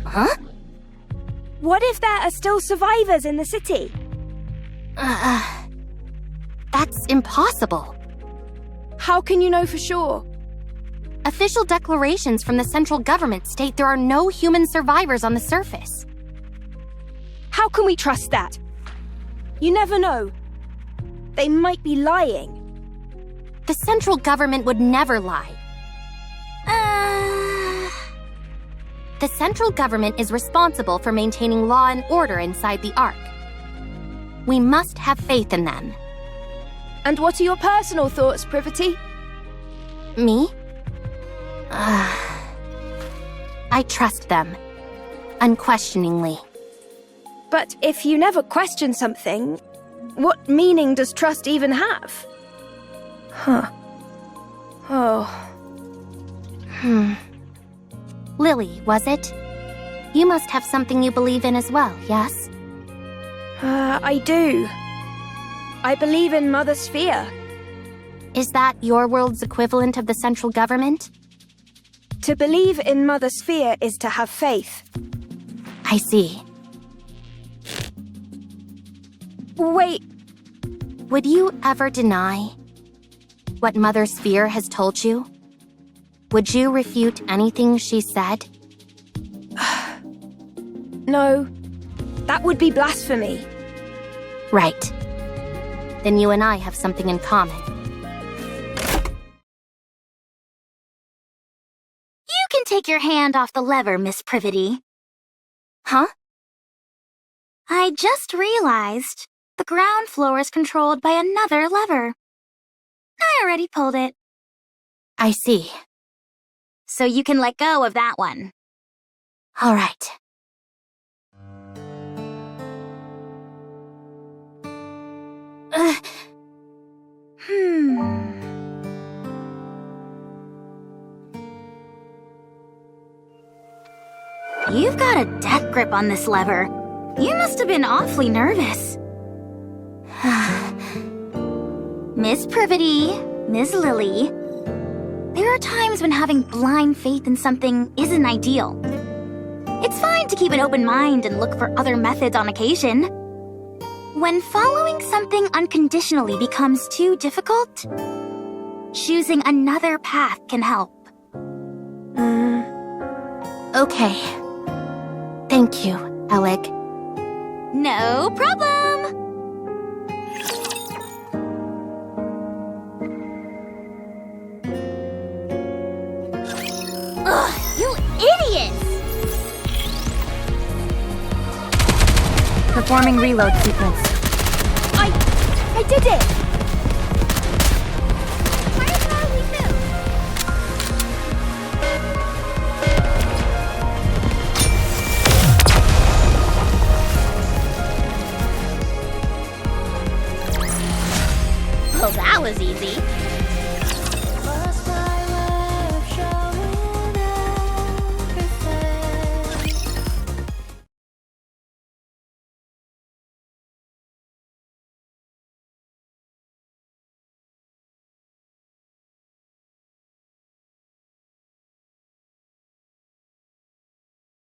Huh? What if there are still survivors in the city? That's impossible. How can you know for sure? Official declarations from the central government state there are no human survivors on the surface. How can we trust that? You never know. They might be lying. The central government would never lie. The central government is responsible for maintaining law and order inside the Ark. We must have faith in them. And what are your personal thoughts, Privity? Me? I trust them. Unquestioningly. But if you never question something, What meaning does trust even have? Huh. Oh. Lily, was it? You must have something you believe in as well, yes? I do. I believe in Mother Sphere. Is that your world's equivalent of the central government? To believe in Mother Sphere is to have faith. I see. Wait. Would you ever deny what Mother Sphere has told you? Would you refute anything she said? No. That would be blasphemy. Right. Then you and I have something in common. You can take your hand off the lever, Miss Privity. Huh? I just realized the ground floor is controlled by another lever. I already pulled it. I see. So you can let go of that one. All right. You've got a death grip on this lever. You must have been awfully nervous. Miss Privity, Miss Lily, there are times when having blind faith in something isn't ideal. It's fine to keep an open mind and look for other methods on occasion. When following something unconditionally becomes too difficult, choosing another path can help. Okay. Thank you, Alec. No problem! Ugh, you idiots! Performing reload sequence. I did it! Well, that was easy.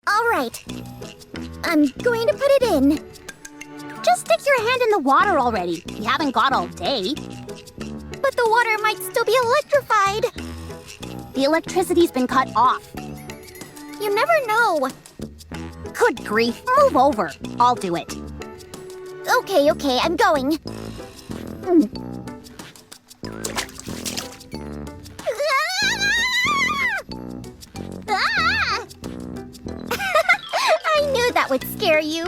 All right. I'm going to put it in. Just stick your hand in the water already. You haven't got all day. But the water might still be electrified. The electricity's been cut off. You never know. Good grief, move over. I'll do it. Okay, I'm going. Ah! I knew that would scare you.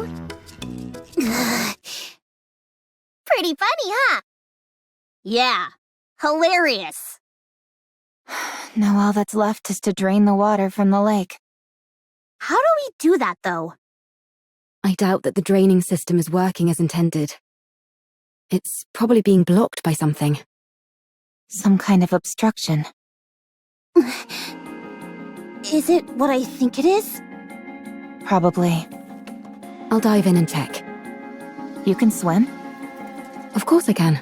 Pretty funny, huh? Yeah, hilarious. Now all that's left is to drain the water from the lake. How do we do that, though? I doubt that the draining system is working as intended. It's probably being blocked by something. Some kind of obstruction. Is it what I think it is? Probably. I'll dive in and check. You can swim? Of course I can.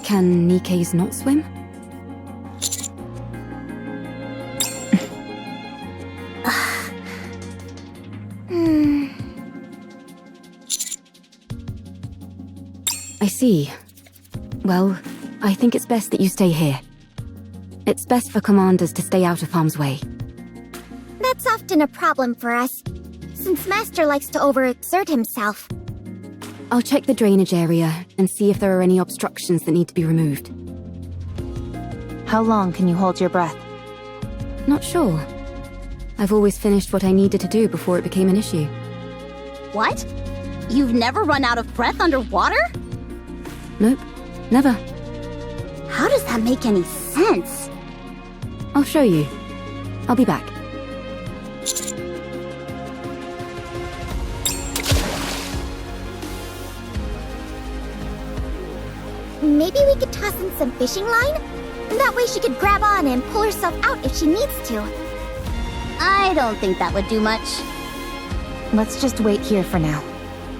Can Nikke's not swim? I see. Well, I think it's best that you stay here. It's best for commanders to stay out of harm's way. That's often a problem for us, since Master likes to overexert himself. I'll check the drainage area and see if there are any obstructions that need to be removed. How long can you hold your breath? Not sure. I've always finished what I needed to do before it became an issue. What? You've never run out of breath underwater? Nope, never. How does that make any sense? I'll show you. I'll be back. Maybe we could toss in some fishing line? That way she could grab on and pull herself out if she needs to. I don't think that would do much. Let's just wait here for now.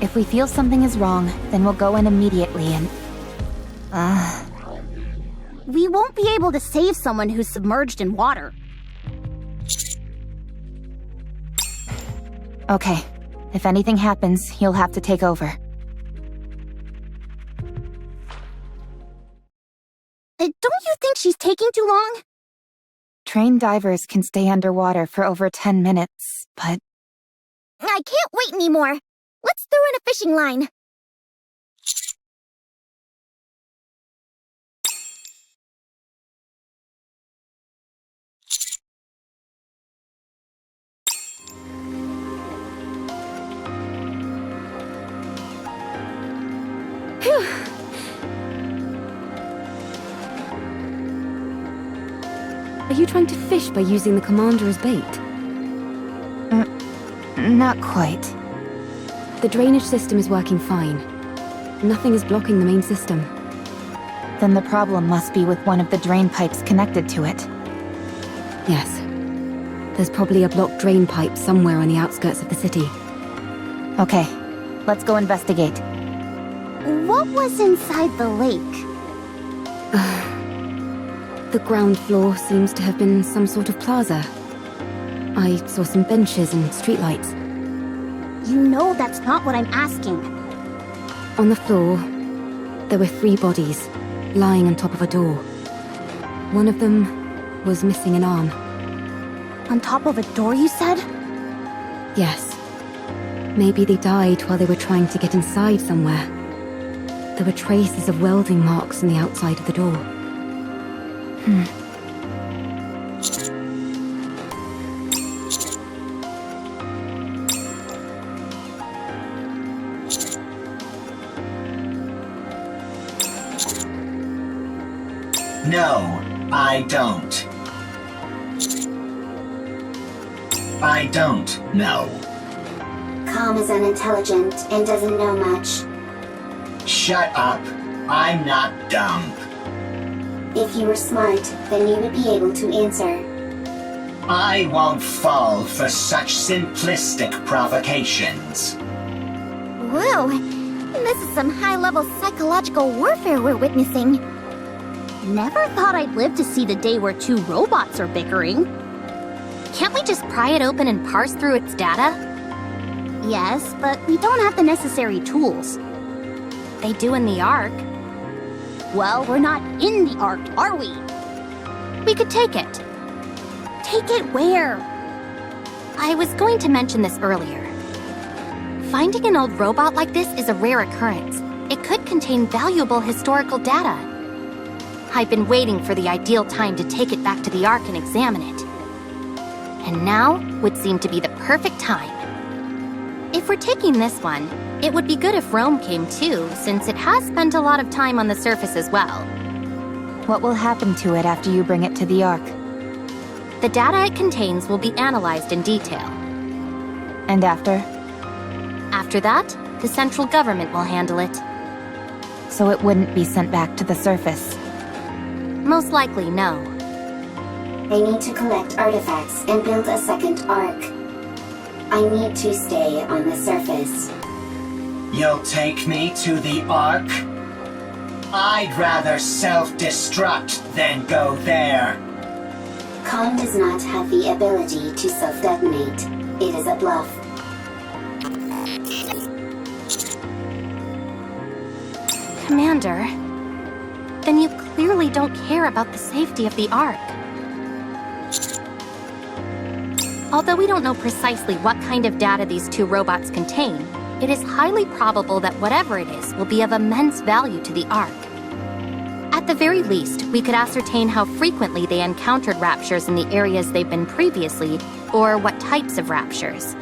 If we feel something is wrong, then we'll go in immediately and... We won't be able to save someone who's submerged in water. Okay. If anything happens, you'll have to take over. Don't you think she's taking too long? Trained divers can stay underwater for over 10 minutes, but... I can't wait anymore. Let's throw in a fishing line. Are you trying to fish by using the commander as bait? Not quite. The drainage system is working fine. Nothing is blocking the main system. Then the problem must be with one of the drain pipes connected to it. Yes. There's probably a blocked drain pipe somewhere on the outskirts of the city. Okay, let's go investigate. What was inside the lake? The ground floor seems to have been some sort of plaza. I saw some benches and streetlights. You know that's not what I'm asking. On the floor, there were 3 bodies, lying on top of a door. One of them was missing an arm. On top of a door, you said? Yes. Maybe they died while they were trying to get inside somewhere. There were traces of welding marks on the outside of the door. No, I don't. I don't know. Calm is unintelligent and doesn't know much. Shut up. I'm not dumb. If you were smart, then you would be able to answer. I won't fall for such simplistic provocations. Whoa, this is some high-level psychological warfare we're witnessing. Never thought I'd live to see the day where 2 robots are bickering. Can't we just pry it open and parse through its data? Yes, but we don't have the necessary tools. They do in the Ark. Well, we're not in the Ark, are we? We could take it. Take it where? I was going to mention this earlier. Finding an old robot like this is a rare occurrence. It could contain valuable historical data. I've been waiting for the ideal time to take it back to the Ark and examine it. And now would seem to be the perfect time. If we're taking this one, it would be good if Rome came too, since it has spent a lot of time on the surface as well. What will happen to it after you bring it to the Ark? The data it contains will be analyzed in detail. And after? After that, the central government will handle it. So it wouldn't be sent back to the surface? Most likely, no. I need to collect artifacts and build a second Ark. I need to stay on the surface. You'll take me to the Ark? I'd rather self-destruct than go there. Khan does not have the ability to self-detonate. It is a bluff. Commander, then you clearly don't care about the safety of the Ark. Although we don't know precisely what kind of data these 2 robots contain, it is highly probable that whatever it is will be of immense value to the Ark. At the very least, we could ascertain how frequently they encountered raptures in the areas they've been previously, or what types of raptures.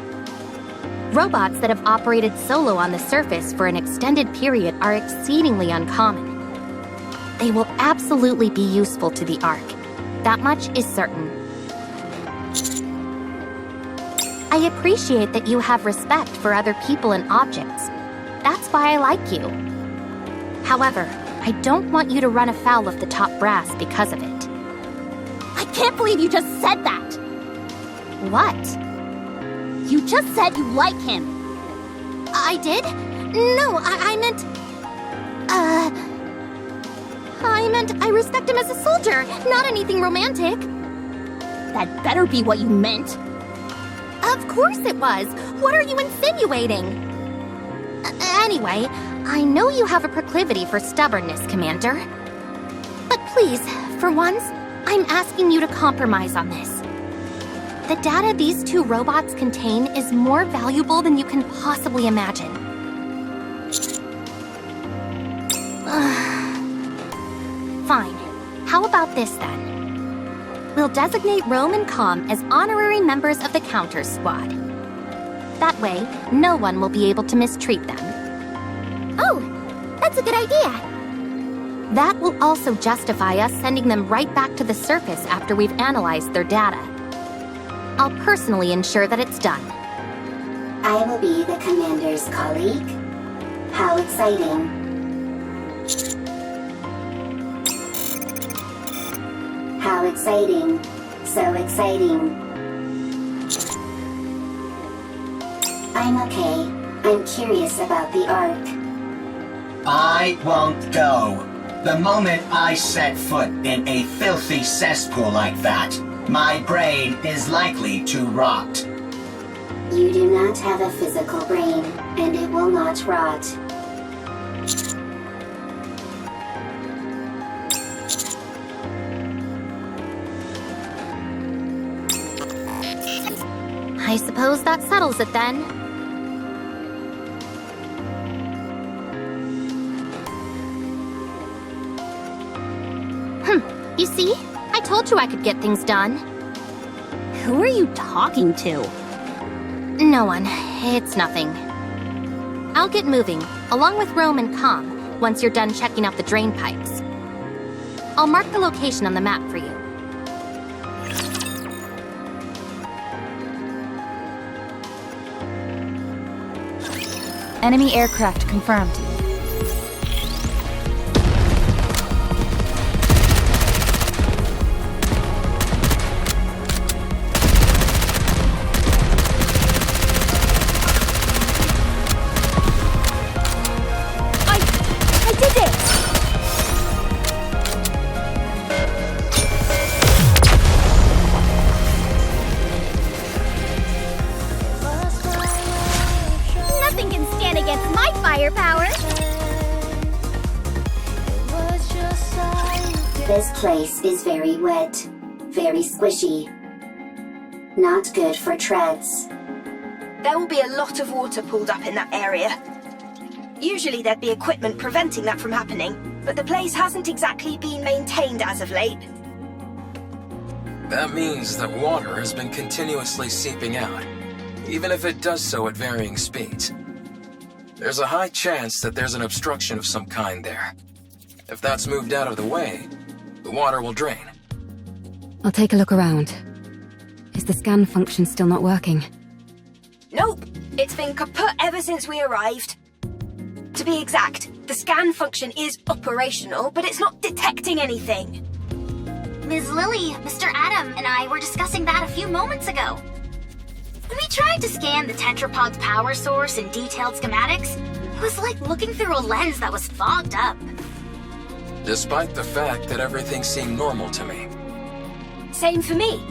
Robots that have operated solo on the surface for an extended period are exceedingly uncommon. They will absolutely be useful to the Ark. That much is certain. I appreciate that you have respect for other people and objects. That's why I like you. However, I don't want you to run afoul of the top brass because of it. I can't believe you just said that! What? You just said you like him. I did? No, I meant I respect him as a soldier, not anything romantic. That better be what you meant. Of course it was. What are you insinuating? Anyway, I know you have a proclivity for stubbornness, Commander. But please, for once, I'm asking you to compromise on this. The data these two robots contain is more valuable than you can possibly imagine. Fine. How about this then? We'll designate Rome and Com as honorary members of the Counter Squad. That way, no one will be able to mistreat them. Oh, that's a good idea. That will also justify us sending them right back to the surface after we've analyzed their data. I'll personally ensure that it's done. I will be the commander's colleague. How exciting. How exciting. So exciting. I'm okay. I'm curious about the Ark. I won't go. The moment I set foot in a filthy cesspool like that, my brain is likely to rot. You do not have a physical brain, and it will not rot. I suppose that settles it then. You see? I told you I could get things done. Who are you talking to? No one. It's nothing. I'll get moving, along with Rome and Com, once you're done checking out the drain pipes. I'll mark the location on the map for you. Enemy aircraft confirmed. Nothing can stand against my firepower. This place is very wet, very squishy. Not good for treads. There will be a lot of water pulled up in that area. Usually there'd be equipment preventing that from happening, but the place hasn't exactly been maintained as of late. That means that water has been continuously seeping out, even if it does so at varying speeds. There's a high chance that there's an obstruction of some kind there. If that's moved out of the way, the water will drain. I'll take a look around. Is the scan function still not working? Nope, it's been kaput ever since we arrived. To be exact, the scan function is operational, but it's not detecting anything. Ms. Lily, Mr. Adam, and I were discussing that a few moments ago. When we tried to scan the tetrapod's power source in detailed schematics, it was like looking through a lens that was fogged up. Despite the fact that everything seemed normal to me. Same for me.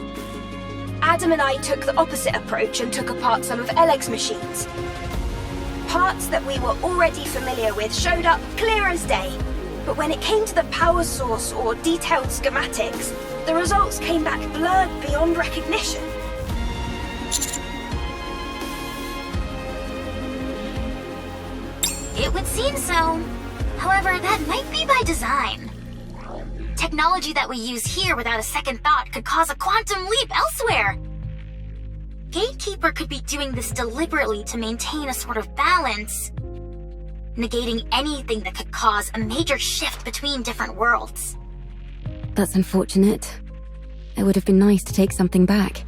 Adam and I took the opposite approach and took apart some of Eleg's machines. Parts that we were already familiar with showed up clear as day, but when it came to the power source or detailed schematics, the results came back blurred beyond recognition. It would seem so. However, that might be by design. Technology that we use here without a second thought could cause a quantum leap elsewhere. Gatekeeper could be doing this deliberately to maintain a sort of balance, negating anything that could cause a major shift between different worlds. That's unfortunate. It would have been nice to take something back.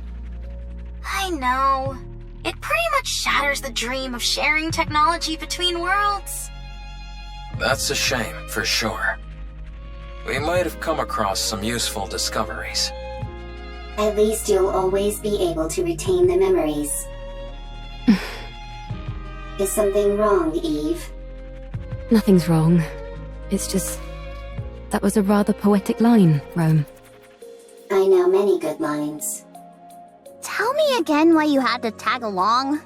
I know. It pretty much shatters the dream of sharing technology between worlds. That's a shame, for sure. We might have come across some useful discoveries. At least you'll always be able to retain the memories. Is something wrong, Eve? Nothing's wrong. It's just... that was a rather poetic line, Rome. I know many good lines. Tell me again why you had to tag along.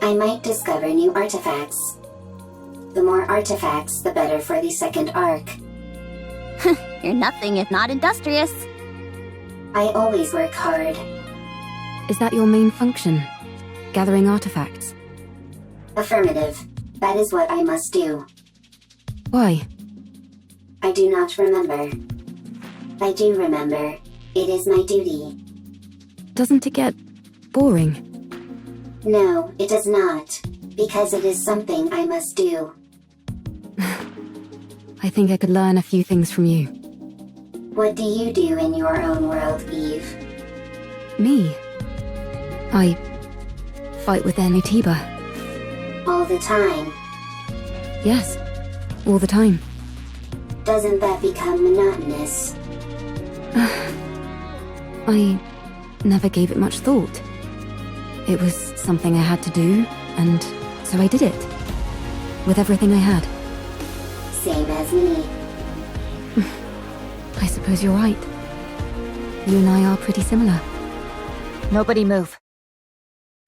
I might discover new artifacts. The more artifacts, the better for the second arc. You're nothing if not industrious. I always work hard. Is that your main function? Gathering artifacts? Affirmative. That is what I must do. Why? I do not remember. I do remember. It is my duty. Doesn't it get boring? No, it does not. Because it is something I must do. I think I could learn a few things from you. What do you do in your own world, Eve? Me? I fight with Anutiba. All the time. Yes, all the time. Doesn't that become monotonous? I never gave it much thought. It was something I had to do, and so I did it. With everything I had. Same as me. I suppose you're right. You and I are pretty similar. Nobody move.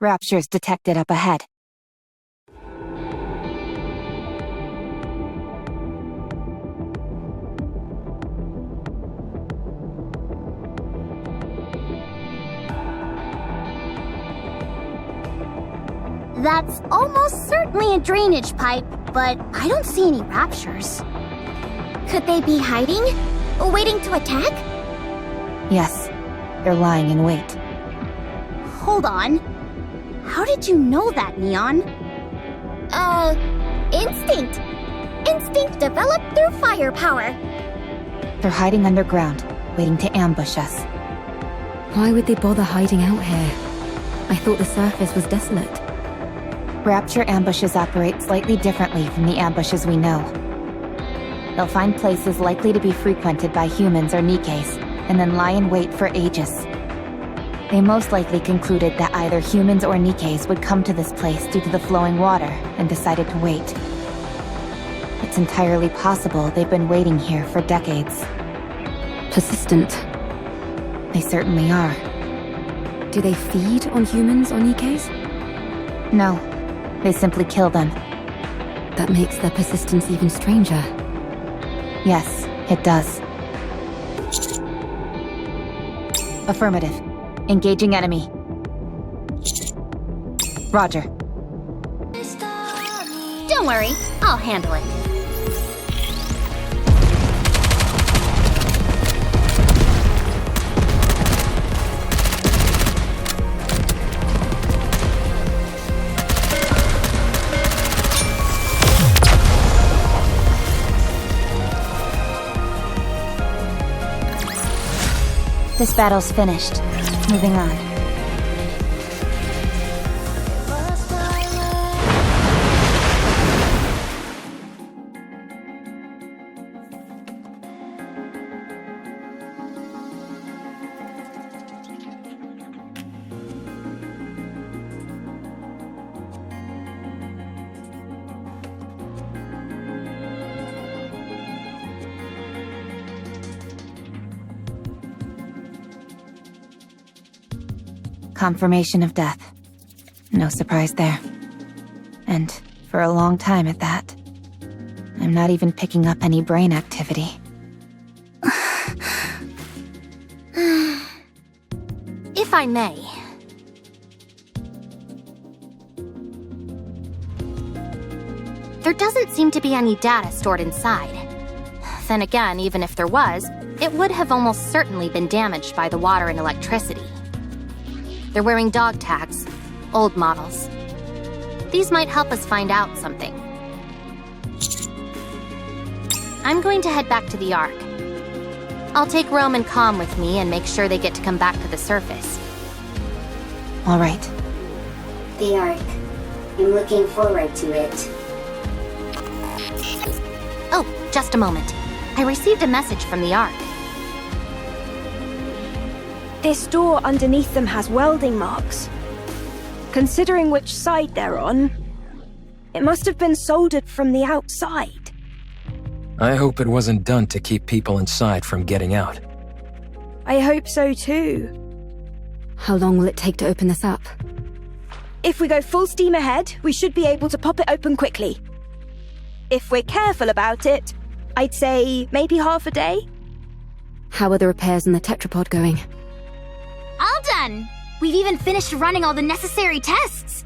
Raptures detected up ahead. That's almost certainly a drainage pipe, but I don't see any raptures. Could they be hiding? Waiting to attack? Yes, they're lying in wait. Hold on. How did you know that, Neon? Instinct. Instinct developed through firepower. They're hiding underground, waiting to ambush us. Why would they bother hiding out here? I thought the surface was desolate. Rapture ambushes operate slightly differently from the ambushes we know. They'll find places likely to be frequented by humans or Nikkes, and then lie in wait for ages. They most likely concluded that either humans or Nikkes would come to this place due to the flowing water, and decided to wait. It's entirely possible they've been waiting here for decades. Persistent. They certainly are. Do they feed on humans or Nikkes? No, they simply kill them. That makes their persistence even stranger. Yes, it does. Affirmative. Engaging enemy. Roger. Don't worry, I'll handle it. This battle's finished. Moving on. Confirmation of death. No surprise there. And for a long time at that. I'm not even picking up any brain activity. If I may. There doesn't seem to be any data stored inside. Then again, even if there was, it would have almost certainly been damaged by the water and electricity. They're wearing dog tags, old models. These might help us find out something. I'm going to head back to the Ark. I'll take Rome and Com with me and make sure they get to come back to the surface. All right. The Ark. I'm looking forward to it. Just a moment. I received a message from the Ark. This door underneath them has welding marks. Considering which side they're on, it must have been soldered from the outside. I hope it wasn't done to keep people inside from getting out. I hope so too. How long will it take to open this up? If we go full steam ahead, we should be able to pop it open quickly. If we're careful about it, I'd say maybe half a day. How are the repairs in the tetrapod going? All done! We've even finished running all the necessary tests.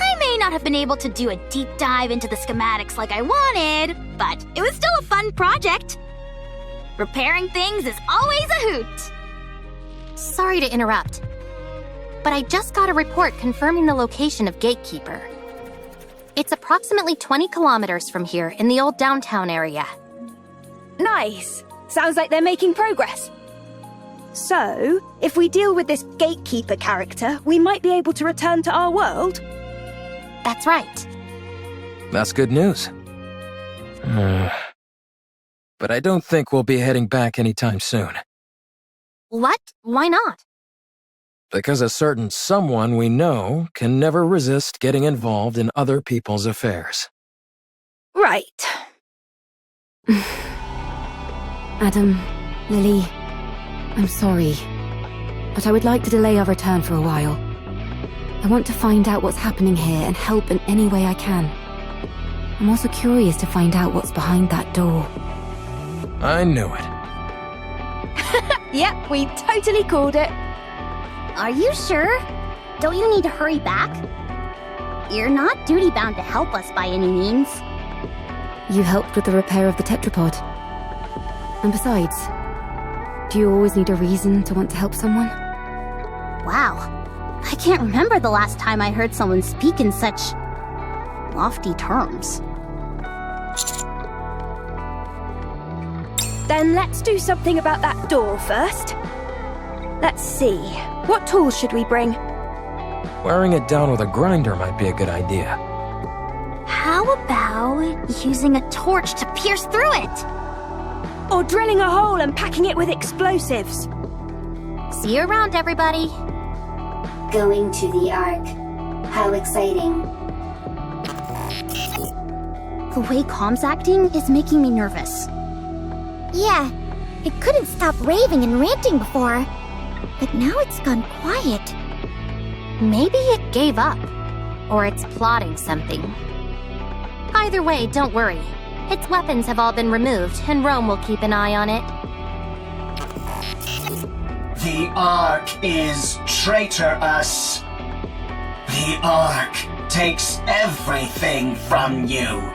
I may not have been able to do a deep dive into the schematics like I wanted, but it was still a fun project. Repairing things is always a hoot. Sorry to interrupt, but I just got a report confirming the location of Gatekeeper. It's approximately 20 kilometers from here in the old downtown area. Nice! Sounds like they're making progress. So, if we deal with this Gatekeeper character, we might be able to return to our world? That's right. That's good news. But I don't think we'll be heading back anytime soon. What? Why not? Because a certain someone we know can never resist getting involved in other people's affairs. Right. Adam, Lily, I'm sorry, but I would like to delay our return for a while. I want to find out what's happening here and help in any way I can. I'm also curious to find out what's behind that door. I knew it. Yep, we totally called it. Are you sure? Don't you need to hurry back? You're not duty-bound to help us by any means. You helped with the repair of the tetrapod. And besides, do you always need a reason to want to help someone? Wow. I can't remember the last time I heard someone speak in such lofty terms. Then let's do something about that door first. Let's see. What tools should we bring? Wearing it down with a grinder might be a good idea. How about using a torch to pierce through it? Or drilling a hole and packing it with explosives? See you around, everybody. Going to the Ark. How exciting. The way Com's acting is making me nervous. Yeah, it couldn't stop raving and ranting before. But now it's gone quiet. Maybe it gave up. Or it's plotting something. Either way, don't worry. Its weapons have all been removed, and Rome will keep an eye on it. The Ark is traitorous. The Ark takes everything from you.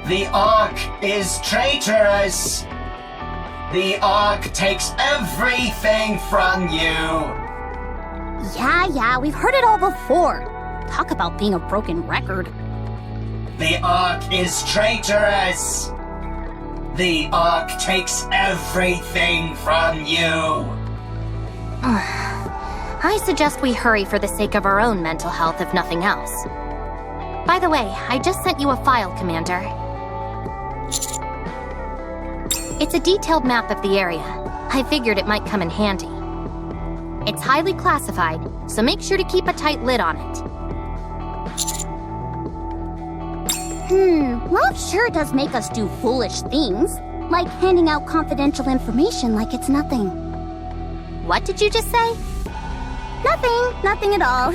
The Ark is traitorous. The Ark takes everything from you. Yeah, we've heard it all before. Talk about being a broken record. The Ark is traitorous. The Ark takes everything from you. I suggest we hurry for the sake of our own mental health, if nothing else. By the way, I just sent you a file, Commander. It's a detailed map of the area. I figured it might come in handy. It's highly classified, so make sure to keep a tight lid on it. Love sure does make us do foolish things, like handing out confidential information like it's nothing. What did you just say? Nothing at all.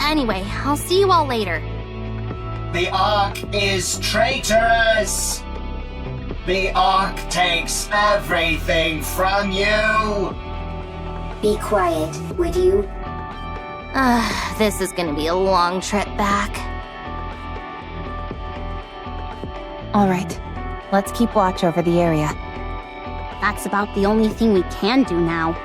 Anyway, I'll see you all later. The Ark is traitorous. The Ark takes everything from you. Be quiet, would you? This is gonna be a long trip back. Alright, let's keep watch over the area. That's about the only thing we can do now.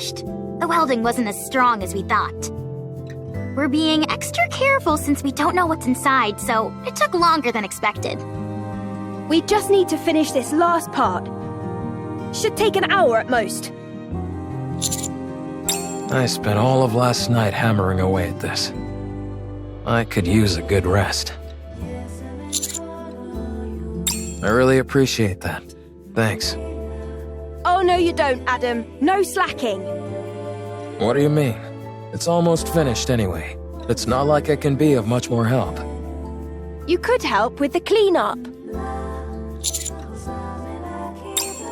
finished. The welding wasn't as strong as we thought. We're being extra careful since we don't know what's inside, so it took longer than expected. We just need to finish this last part. Should take an hour at most. I spent all of last night hammering away at this. I could use a good rest. I really appreciate that. Thanks. Oh, no you don't, Adam. No slacking. What do you mean? It's almost finished anyway. It's not like I can be of much more help. You could help with the cleanup.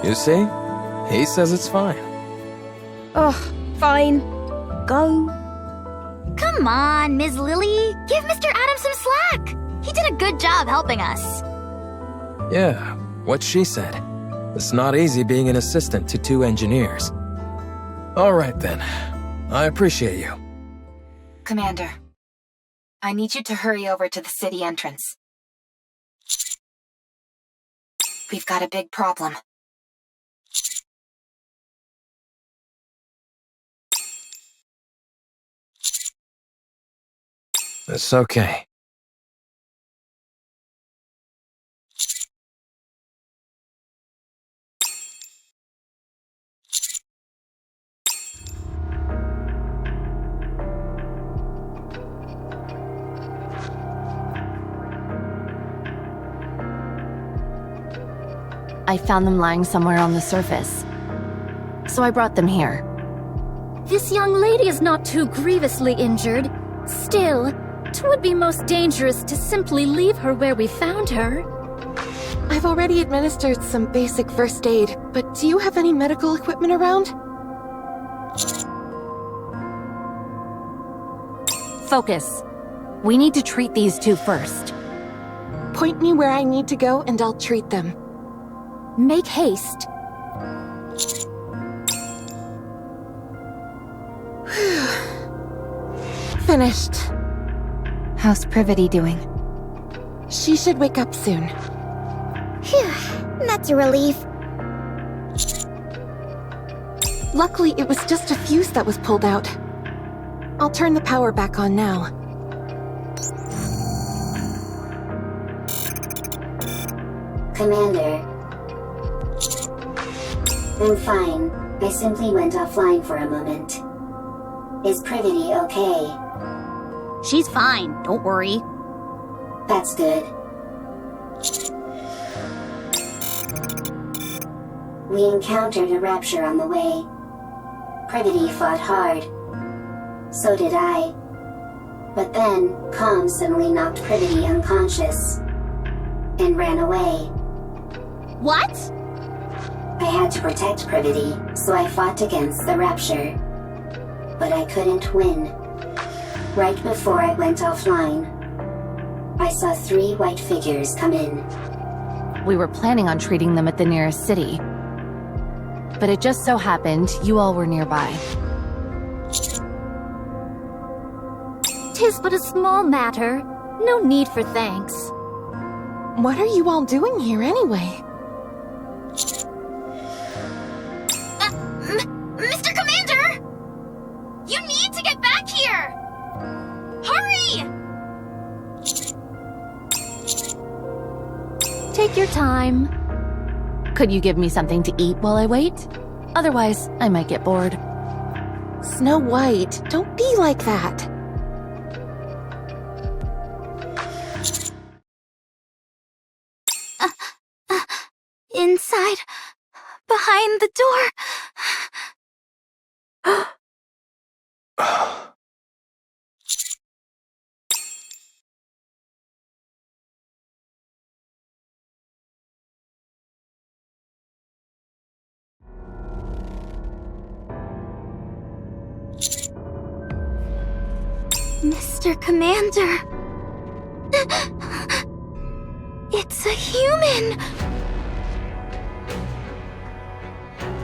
You see? He says it's fine. Ugh, fine. Go. Come on, Ms. Lily. Give Mr. Adams some slack. He did a good job helping us. Yeah, what she said. It's not easy being an assistant to 2 engineers. All right then. I appreciate you. Commander, I need you to hurry over to the city entrance. We've got a big problem. It's okay. I found them lying somewhere on the surface, so I brought them here. This young lady is not too grievously injured. Still, 'twould be most dangerous to simply leave her where we found her. I've already administered some basic first aid, but do you have any medical equipment around? Focus. We need to treat these 2 first. Point me where I need to go and I'll treat them. Make haste. Finished. How's Privity doing? She should wake up soon. Phew, that's a relief. Luckily, it was just a fuse that was pulled out. I'll turn the power back on now. Commander. I'm fine. I simply went offline for a moment. Is Privity okay? She's fine, don't worry. That's good. We encountered a rapture on the way. Privity fought hard. So did I. But then, Calm suddenly knocked Privity unconscious. And ran away. What? I had to protect Privity, so I fought against the rapture. But I couldn't win. Right before I went offline, I saw 3 white figures come in. We were planning on treating them at the nearest city. But it just so happened you all were nearby. 'Tis but a small matter. No need for thanks. What are you all doing here anyway? Mr. Commander! You need to get back here! Hurry! Take your time. Could you give me something to eat while I wait? Otherwise, I might get bored. Snow White, don't be like that. Inside, behind the door. Mr. Commander. It's a human.